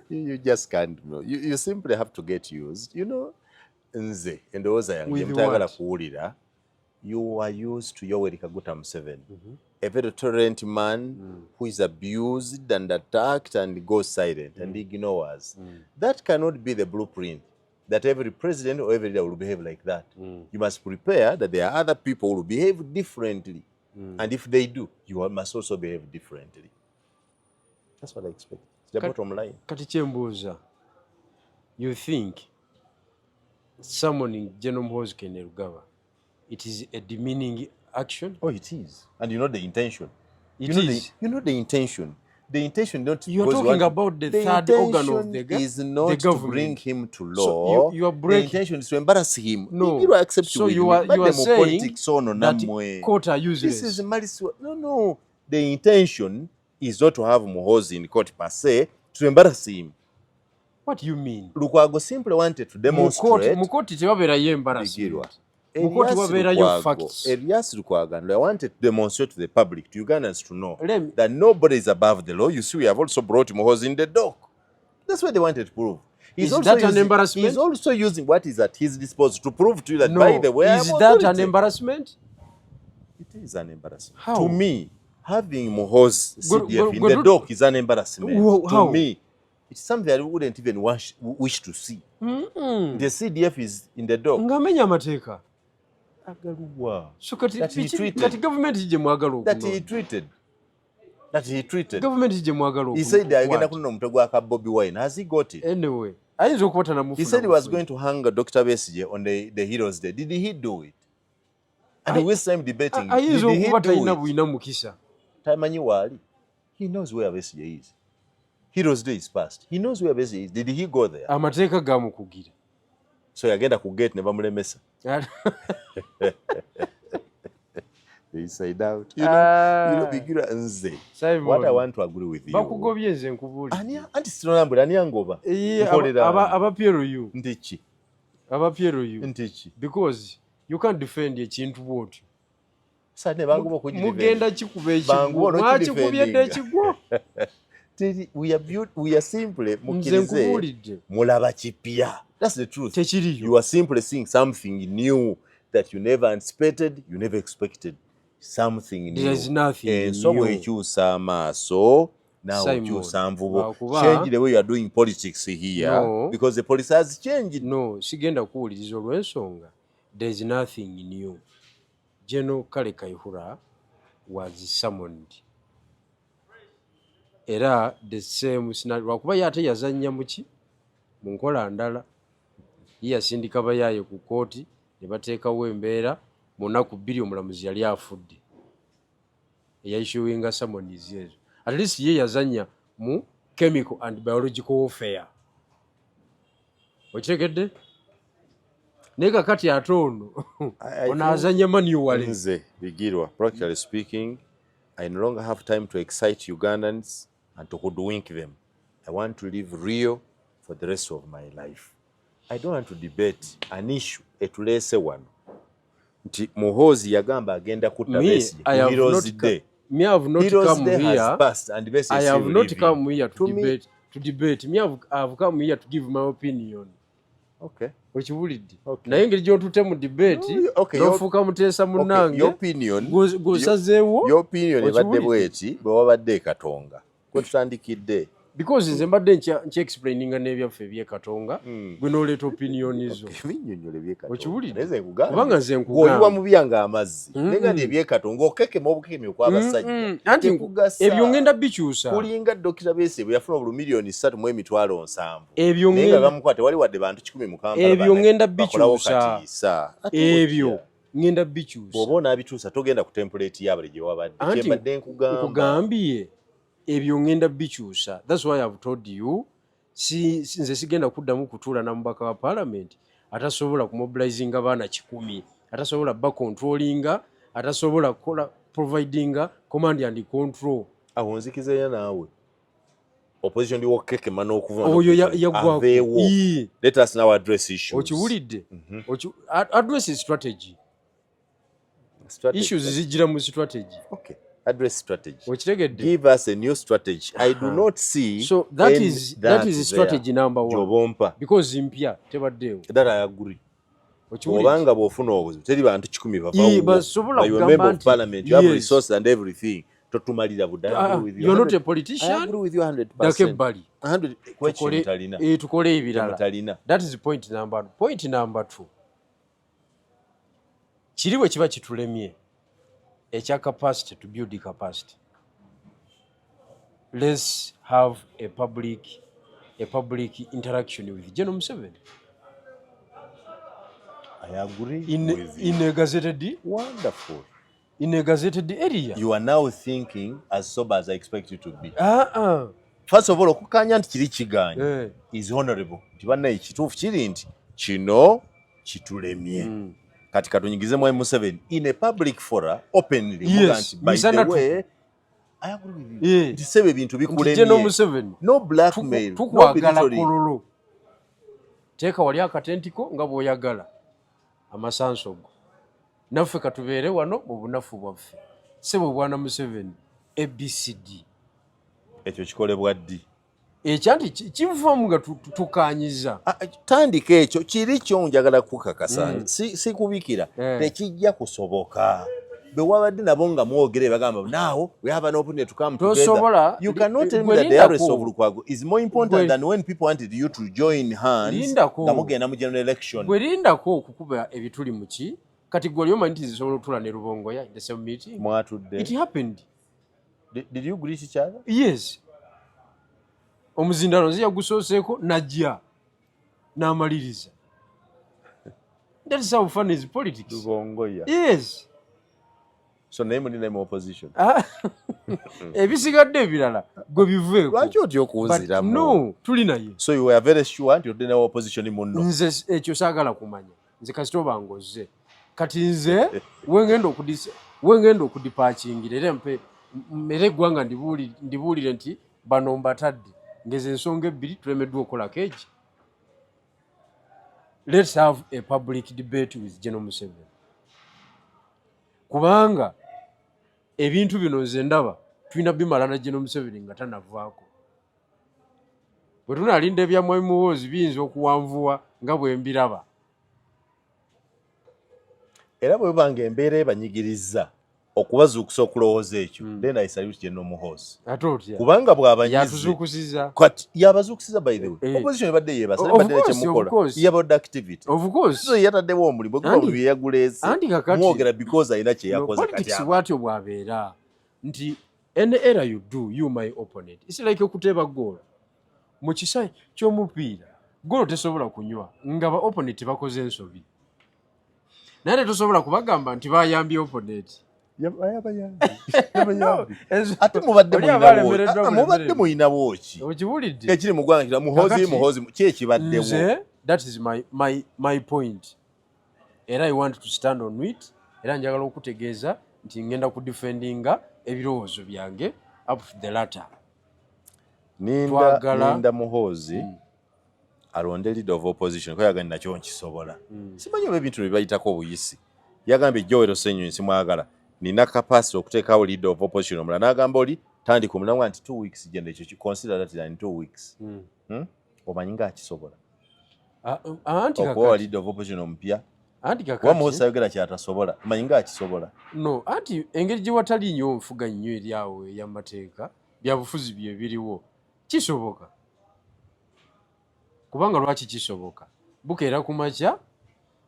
you just can't know. You simply have to get used, you know. Nze endowooza yange mutayagala kuwulira, you are used to Yoweri Kaguta Museveni, a very tolerant man who is abused and attacked and goes silent and ignores. That cannot be the blueprint that every president or every leader will behave like that. You must prepare that there are other people who will behave differently. And if they do, you must also behave differently. That's what I expect. It's the bottom line. Kati kyembuuza, you think summoning General Muhoozi Kainerugaba, it is a demeaning action? Oh, it is. And you know the intention. You know the intention. The intention not you're talking about the third organ of the government. Is not to bring him to law. So you are breaking. The intention is to embarrass him. No. You accept so you are saying that court are useless. This is malice. No. The intention is not to have Muhoozi in court per se, to embarrass him. What do you mean? Lukwago simply wanted to demonstrate. Mukoti tebabeerayo embarrassment. Mukoti wabeerayo facts. Elias Lukwago, I wanted to demonstrate to the public, to Ugandans to know that nobody is above the law. You see, we have also brought Muhoozi in the dock. That's what they wanted to prove. Is that an embarrassment? He's also using what is at his disposal to prove to you that, by the way, is that an embarrassment? It is an embarrassment. How? To me, having Muhoozi CDF in the dock is an embarrassment. How? To me, it's something that we wouldn't even wish to see. The CDF is in the dock. Ngamenya amateeka. So kati government ije mwagala okuno. That he treated. Government ije mwagala okuno. He said agenda kunona omutego aka Bobi Wine. Has he got it? Anyway, ayinza okukwata na mufuna. He said he was going to hang Dr. Besigye on the Heroes Day. Did he do it? And we saw him debating. Ayinza okuba talina buyina mukisa. Tamanyi wali. He knows where Besigye is. Heroes Day is past. He knows where Besigye is. Did he go there? Amateeka gamukugira. So yagenda ku gate ne bamulemesa. They side out. You know, Bigirwa nze. What I want to agree with you. Bakugobye nze nkubuli. Anti sinolambula ani angoba. Abapiero you. Ndichi. Abapiero you. Ndichi. Because you can't defend ekintu bwotyo. Sane bangubo kujidefend. Mugenda kikuba ekigwo. Mwakikubye ekigwo. We are simply mukirize mulaba kipya. That's the truth. You are simply seeing something new that you never anticipated, you never expected. Something new. There is nothing new. So when you so now you change the way you are doing politics here. No. Because the policy has changed. No, sigenda kuwuliriza olw'ensonga. There is nothing new. General Kale Kaihura was summoned. Era the same scenario lwakuba yate yazannya muki mu nkola ndala yasindika bayaye ku kooti ne bateekawo embeera mu nnaku 2 omulamuzi yali afudde eyayishuwinga summons ezo. At least ye yazannya mu chemical and biological warfare. Okitegedde? Naye kakati ate ono ono azannya manual. Nze Bigirwa, practically speaking, I no longer have time to excite Ugandans and to hoodwink them. I want to live real for the rest of my life. I don't want to debate an issue etulese wano. Nti Muhoozi yagamba agenda kutta Besigye ku Heroes Day. Me have not come here. I have not come here to debate. Me have come here to give my opinion. Okay. Okiwulidde. Naye engeri gy'otute mu debate n'ofuuka muteesa munnange. Your opinion. Gw'osazeewo. Your opinion ebadde bw'eti bwe wabadde Katonga. Kwe tutandikidde. Because nze mbadde nki-explaininga n'ebyaffe eby'Ekatonga gwe n'oleeta opinion zo. Binnyonnyola eby'Ekatonga. Okiwulidde? Kubanga nze nkugamba. Bw'oyiwa mu byanga amazzi. Nenga ndi eby'Ekatonga okekema obukemi okw'abasajja. Anti ebyo ngenda bikyusa. Kulinga Dr. Besigye bwe yafuna obulu milioni 3.7 ebyo naye nga bamukwate wali wadde bantu 10 mu Kampala. Ebyo ngenda bikyusa. Ebyo ngenda bikyusa. Bw'oba onaabituusa togenda ku template y'abali gye wabadde. Kyembadde nkugambye. Ebyo ngenda bikyusa. That's why I've told you nze sigenda kuddamu kutuula na mubaka wa parliament atasobola kumobilizinga baana 100, atasobola bacontrollinga, atasobola kukola providinga command and control. Awo nzikizeeyo naawe opposition ndi wokekema n'okuva oyo yaggwako. Let us now address issues. Okiwulidde? Address strategy. Issues zijira mu strategy. Okay. address strategy. Okitegedde? Give us a new strategy. I do not see. So that is strategy number 1. Jobompa. Because impya tebaddeewo. That I agree. Obanga bw'ofuna obuzibu teri bantu 10 bavaawo. You are a member of parliament, you have resources and everything. Totumalira budde. You're not a politician. I agree with you 100%. Dakebbali. 100 question talina. Tukole ebirala. That is point number 1. Point number 2. Kiri bwe kiba kitulemye ekya capacity to build capacity. Let's have a public interaction with General Museveni. I agree with you. In a gazetted. Wonderful. In a gazetted area. You are now thinking as sober as I expect you to be. First of all, okukanya nti kiri kiganya is honorable. Tibanna ekituufu kiri nti kino kitulemye. Kati katunyigize mu Museveni in a public forum openly. Yes. By the way, I agree with you. Tisebe ebintu bikulemye. No blackmail. Tukwagala kololo. Teeka wali akatentiko nga bw'oyagala. Amasansogo. Naffe katubeere wano mu bunafu bwaffe. Sebo bwana Museveni ABCD. Ekyo kikolebwa ddi? Ekyanti kivamu nga tukanyiza. Tandika ekyo kiri kyo njagala kukakasa. Si kubikira. Tekijja kusoboka. Bwe wabadde nabo nga mwogere bagamba now we have an opportunity to come together. You cannot tell me that the arrest of Lukwago is more important than when people wanted you to join hands nga mugenda mu general election. Bwe lindako okukuba ebituli muki kati gwe olyomanyi nti zisobola otula ne Rubongoya in the same meeting. Mwatudde. It happened. Did you greet each other? Yes. Omuzindalo nzija gusooseeko najja n'amaliriza. That is how fun is politics. Rubongoya. Yes. So name ni name opposition. Ebisigadde ebirala gwe biveeko. Lwaki otya okuwuziramu? No, tuli naye. So you were very sure nti otya opposition munno. Nze ekyo saagala kumanya. Nze kasito bangoze. Kati nze wengenda okudipakingira era mpe mere gwanga ndibuulire nti bano mbatadde ngeze ensonga ebbiri tulemeddwa okola keegi. Let's have a public debate with General Museveni. Kubanga ebintu bino nze ndaba tulina bimala na General Museveni nga tanavaako. Bwe tunalinda ebya Mwami Muhoozi biyinza okuwanvuwa nga bwe mbiraba. Era bwe banga embeera ebanyigiriza okubazuukusa okulowooza ekyo then I salute General Muhoozi. Kubanga bw'abanyize yatuzuukusiza. Kati yabazuukusiza by the way. Opposition ebadde yeebasa nebadde kyemukola. Yabadde activity. Of course. So yataddewo omulimu gwe mu byeyaguleese. Mwogera because alina kye yakoze kati. Politics bwatyo bwabeera nti any error you do you my opponent. It's like okuteeba goal. Mu kisayi ky'omupiira goal tesobola kunywa nga ba opponent bakoze ensobi. Naye tosobola kubagamba nti bayambye opponent. Ate mubadde muyinawo ki? Okibulidde. Ekiri mu ggwanga kira Muhoozi ki ekibaddewo? That is my point. Era I want to stand on it. Era njagala okutegeeza nti ngenda kudefendinga ebirowoozo byange up to the latter. Ninda Muhoozi alonde leader of opposition ko yagani nakyo nkisobola. Simanyi oba ebintu bibayitako obuyisi. Yagambye Joel Ssennyonyi simwagala. Nina capacity okuteekawo leader of opposition omulala n'agamba oli tandika omulamwa nti 2 weeks genda ekyo consider that in 2 weeks. Omanyi nga akisobola. Okuwa leader of opposition omupya. Wa Muhoozi ayogera kyatasobola. Omanyi nga akisobola. No, anti engeri gye watali nnyo nfuga nnyo eri awo ey'amateeka bya bufuzi bye biriwo kisoboka. Kubanga lwaki kisoboka? Bukeera ku makya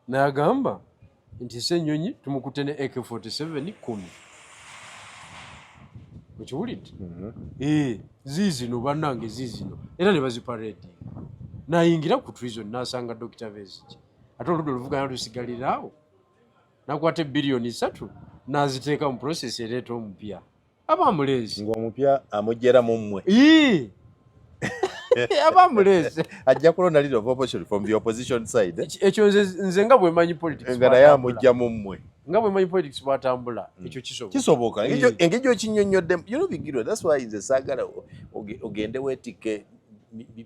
n'agamba nti Ssennyonyi tumukute ne AK47 10. Okiwulidde? Ziizino bannange ziizino. Era ne baziparedi. N'ayingira ku treason n'asanga Dr. Besigye. Ate oludda oluvuganya lusigalira awo. N'akwata billion 3 n'aziteeka mu process ereeta omupya. Abamulezi. Ng'omupya amugera mu mmwe. Abamulezi. Ajja kulonda leader of opposition from the opposition side. Ekyo nze nga bwe manyi politics. Nga naye amugya mu mmwe. Nga bwe manyi politics bw'atambula. Ekyo kisoboka. Kisoboka. Engeri okinnyonnyodde. You know Bigirwa, that's why nze saagala ogende weetike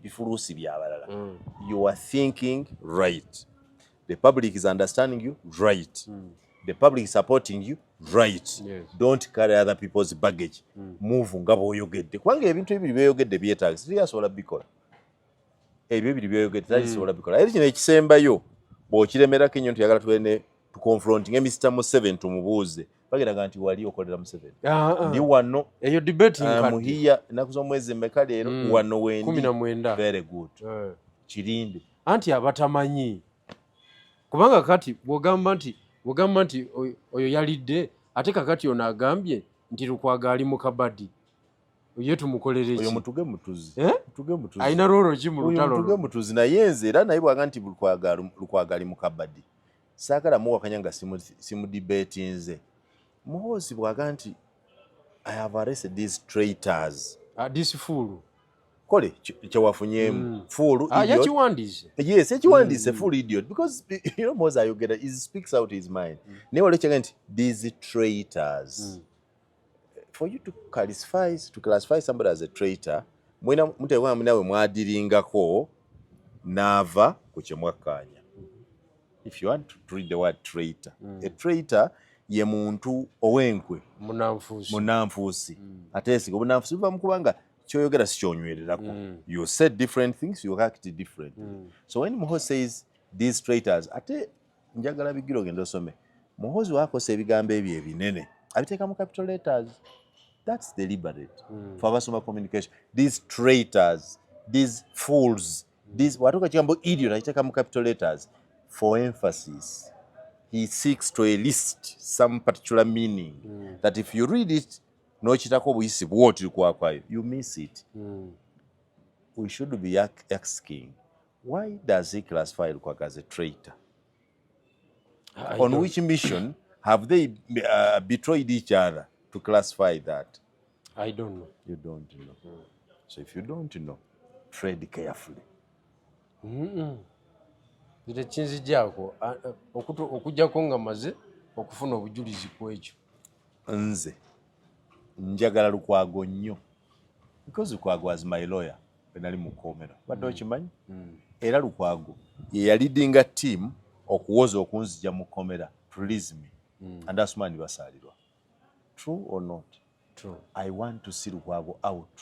bifuluusi by'abalala. You are thinking right. The public is understanding you right. the public is supporting you, right. Yes. Don't carry other people's baggage. Move nga bw'oyogedde. Kubanga ebintu ebiri by'oyogedde byetaaga. Teri bikola. Ebyo ebiri by'oyogedde talisobola bikola. Era kino ekisembayo bw'okiremerako ennyo tuyagala tugende tukonfronting Mr. Museveni tumubuuze. Bagiraga nti wali okolera Museveni. Ndi wano. Eyo debating kati. Muhiya ennaku z'omwezi mmeka leero wano wendi. 19. Very good. Kirinde. Anti abatamanyi. Kubanga kati bw'ogamba nti oyo yalidde ate kakati ono agambye nti Lukwago ali mu kabadi. Oyo tumukolere ki? Oyo mutuge mutuzi. Mutuge mutuzi. Alina rolo ki mu lutalo? Mutuge mutuzi naye nze era naye bwaga nti Lukwago ali mu kabadi. Saagala muwakanya nga simu debate nze. Muhoozi bwaga nti I have arrested these traitors. This fool. Kole kyewafunyemu. Fool idiot. Yakiwandiise. Yes, yakiwandiise fool idiot. Because you know Muhoozi ayogera, he speaks out his mind. Naye olekyaga nti these traitors. For you to classify somebody as a traitor, mutewa munawe mwadiringako nava ku kyemwakanya. If you want to read the word traitor, a traitor ye muntu owenkwe munanfuusi ateesiga obunanfuusi buva mu kubanga kyoyogera si kyonywererako. You said different things, you act different. So when Muhoozi says these traitors, ate njagala Bigirwa ogenda osome, Muhoozi wakosa ebigambo ebyo ebinene abiteeka mu capital letters. That's deliberate for abasoma communication. These traitors, these fools, these watuka kigambo idiot akiteeka mu capital letters for emphasis. He seeks to elicit some particular meaning that if you read it n'okitako obuyisi bw'oti Lukwago, you miss it. We should be asking, why does he classify Lukwago as a traitor? On which mission have they betrayed each other to classify that? I don't know. You don't know. So if you don't know, tread carefully. Zite kinzijjaako okujjako nga maze okufuna obujulizi ku ekyo. Nze njagala Lukwago nnyo. Because Lukwago was my lawyer when nali mu kkomera. Badde okimanyi? Era Lukwago ye yalidinga team okuwoza okunzija mu kkomera to release me. And asumani basaalirwa. True or not? True. I want to see Lukwago out.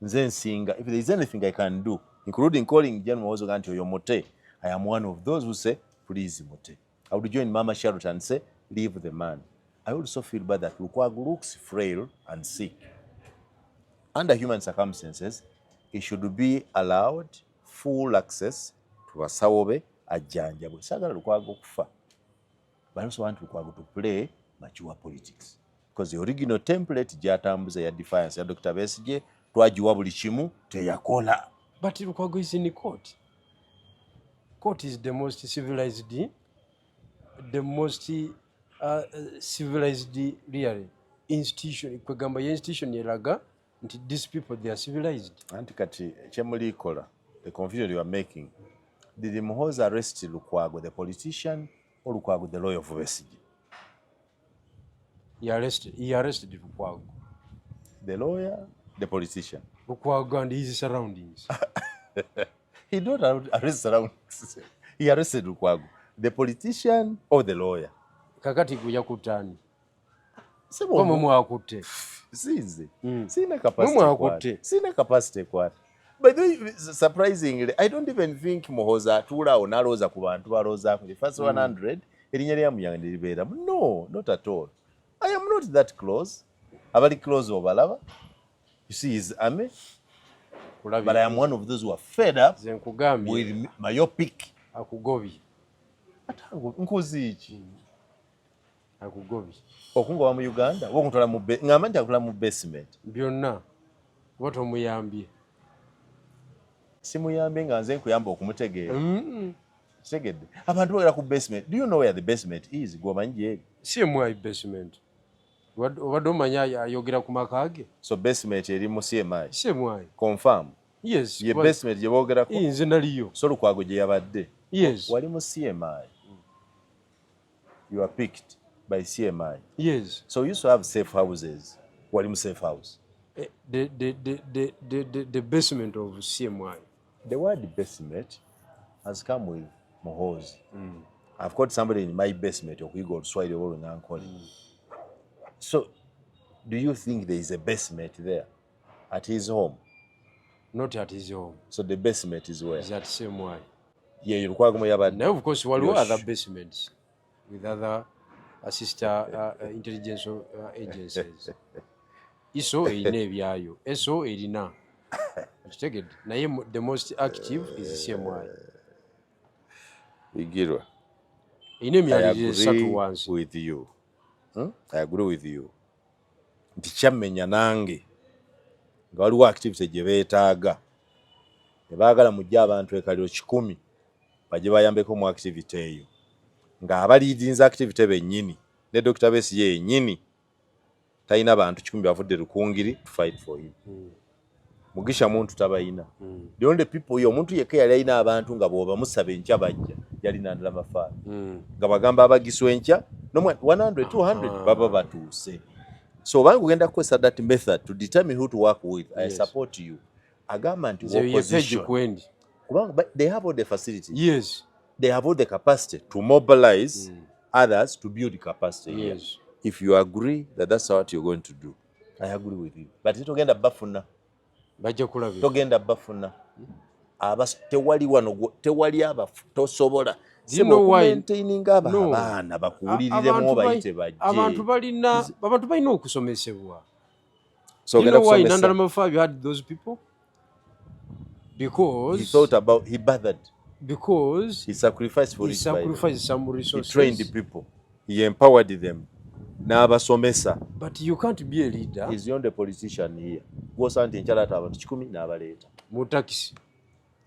Nze nsinga, if there is anything I can do, including calling General Muhoozi oyo Mote, I am one of those who say, please Mote. I would join Mama Charlotte and say, leave the man. I also feel bad that Lukwago looks frail and sick. Under human circumstances, he should be allowed full access to asawobe ajjanjabwe. Saagala Lukwago kufa. But I also want Lukwago to play mature politics. Because the original template gyatambuza ya defiance ya Dr. Besigye twagiwa buli kimu teyakola. But Lukwago is in court. Court is the most civilized really institution. Kwegamba ye institution yeraga nti these people they are civilized. Anti kati kyemulikola, the confusion you are making. Did Muhoozi arrest Lukwago the politician or Lukwago the lawyer of Besigye? He arrested Lukwago. The lawyer, the politician. Lukwago and his surroundings. He don't arrest surroundings. He arrested Lukwago. The politician or the lawyer? Kakati kuja kutani. Kwa mumu akutte. Sinze. Sina capacity. Sina capacity kwa. By the way, surprisingly, I don't even think Muhoozi atulaawo n'alowooza ku bantu balowooza ku the first 100 erinnya lya Muyanga ne libeeramu. No, not at all. I am not that close. Abali close obalaba. You see his army. But I am one of those who are fed up with myopic. Akugobi. Nkuzi iki. Akugobi. Okungoba mu Uganda, wokuntwala mu ngamba nti akula mu basement. Byonna. Wato muyambye. Simuyambye nga nze nkuyamba okumutegeera. Kitegedde. Abantu bagera ku basement. Do you know where the basement is? Gwomanyi gye. CMI basement. Obadde omanya ayogera ku makaage. So basement eri mu CMI. CMI. Confirm. Yes. Ye basement gye boogerako. Nze naliyo. So Lukwago gye yabadde. Yes. Wali mu CMI. You are picked by CMI. Yes. So you used to have safe houses. Wali mu safe house. The basement of CMI. The word basement has come with Muhoozi. I've got somebody in my basement okuyiga oluswayiri olungankole. So do you think there is a basement there at his home? Not at his home. So the basement is where? Is at same way. Yeah, you require now of course there were other basements with other sister intelligence agencies. Iso erina ebyayo. Eso erina. Naye the most active is the same way. Bigirwa. I agree with you. I agree with you. Nti kyammenya nange nga waliwo activity gye beetaaga ne baagala mujje abantu ekaliro 100 bajje bayambeko mu activity eyo nga abaliidinza activity bennyini ne Dr. Besigye yennyini talina bantu 100 bavudde Rukungiri to fight for him. Mugisha muntu tabayina. The only people yo omuntu yekka yali alina abantu nga bw'oba musaba enkya bajja yali nandala mafaali nga bagamba abagiswa enkya no 100 200 baba batuuse. So when we ugenda kukozesa that method to determine who to work with, I support you. Agamba nti opposition but they have all the facilities. Yes. They have all the capacity to mobilize others to build capacity. Yes. If you agree that that's what you're going to do, I agree with you. But togenda bafuna. Bajja kulabira. Togenda bafuna. Tewali wano tewali abafu tosobola. You know why? Abaana bakuwuliriremu bayite bajje. Abantu balina okusomesebwa. So you know why in under number 5 you had those people? Because he thought about, he bothered. Because he sacrificed for it. He sacrificed some resources. He trained the people. He empowered them. N'abasomesa. But you can't be a leader. He's the only politician here. Gwosa nti enkyalata abantu 10 n'abaleeta. Mu taxi.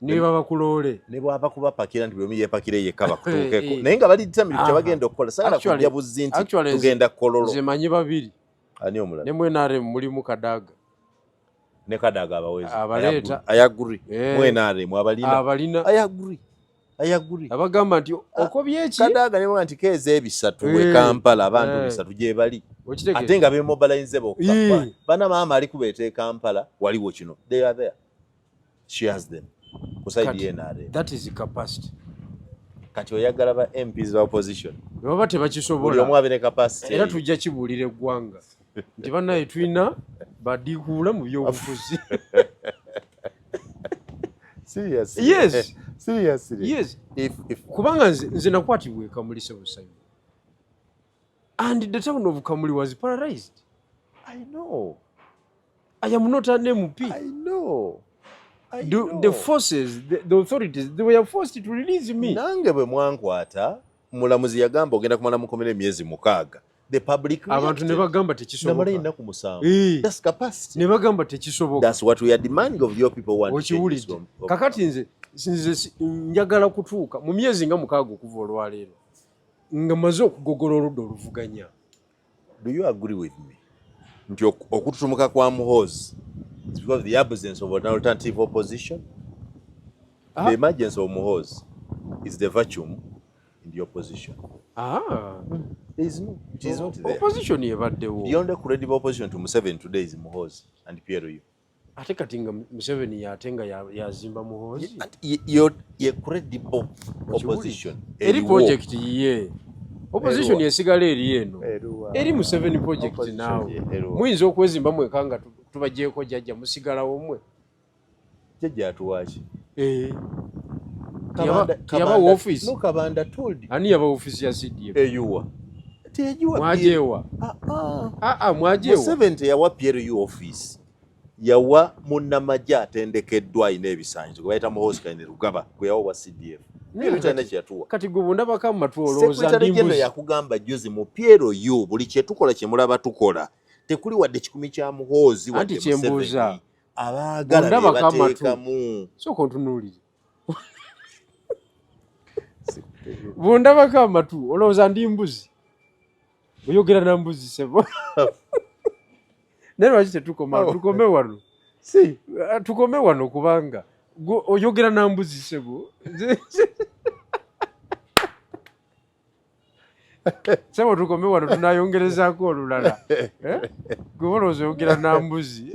Ne baba kulole. Ne bwaba kubapakira nti bwe yepakire yekka bakutuukeko. Naye nga bali determined kye bagenda okukola. Sagala kujja buzzi nti tugenda kololo. Nze manyi babiri. Ani omulala? Ne mwenare mulimu Kadaga. Ne Kadaga abawezi. Abaleta. I agree. Mwenare mu abalina. Abalina. I agree. Abagamba nti okobye eki? Kadaga ne mwanti keeze ebisatu we Kampala abantu bisatu gye bali. Ate nga be mobilize bokka. Bana maama ali kubeete Kampala waliwo kino. They are there. She has them. That is the capacity. Kati oyagala ba MPs ba opposition. Baba tebakisobola. Buli omu abe ne capacity. Era tujja kibuulira eggwanga. Nti bannaye tulina badikuula mu by'obufuzi. Seriously? Yes. Seriously? Yes. Kubanga nze nakwatibwa Kamuli Busayo. And the town of Kamuli was paralyzed. I know. I am not an MP. I know. The forces, the authorities, they were forced to release me. Nange bwe mwankwata mulamuzi yagamba ogenda kumala mukomere emyezi 6. The public abantu ne bagamba tekisoboka. Naku musanvu. That's capacity. Ne bagamba tekisoboka. That's what we are demanding of your people want to change. Kakati nze njagala kutuuka mu myezi nga 6 okuva olwaleero nga maze okugogora oludda oluvuganya. Do you agree with me? Nti okututumuka kwa Muhoozi it's because of the absence of an alternative opposition. The emergence of Muhoozi is the vacuum in the opposition. There is no. It is not there. Opposition yebaddewo. The only credible opposition to Museveni today is Muhoozi and PLU. Ate kati nga Museveni yatenga yazimba Muhoozi. You're credible opposition. Eri project ye. Opposition yesigala eri eno. Eri Museveni project naawe. Muyinza okwezimba mwekanga tubagyeko jjajja musigala omwe. Jjajja atuwaki? Yaba office. No, Kabanda told you. Ani yaba office ya CDF. Eyuwa. Mwajewa. Mwajewa. Museveni yawa PLU office. Yawa munnamagye atendekeddwa ina ebisanyizo bayita Muhoozi Kayine Rugaba gwe yawa wa CDF. Kati gwe ndabaka matu olowooza Secretary General yakugamba juzi mu PLU buli kye tukola kye mulaba tukola tekuli wadde 10 kya Muhoozi wadde Museveni abaagala bateekamu. Sooka ontunuulire. Bundabaka amatu olowooza ndi mbuzi oyogera na mbuzi sebo. Naye lwaki tukome wano? Tukome wano kubanga oyogera na mbuzi sebo. Sebo tukome wano tunayongerezaako olulala. Gwe olowooza oyogera na mbuzi.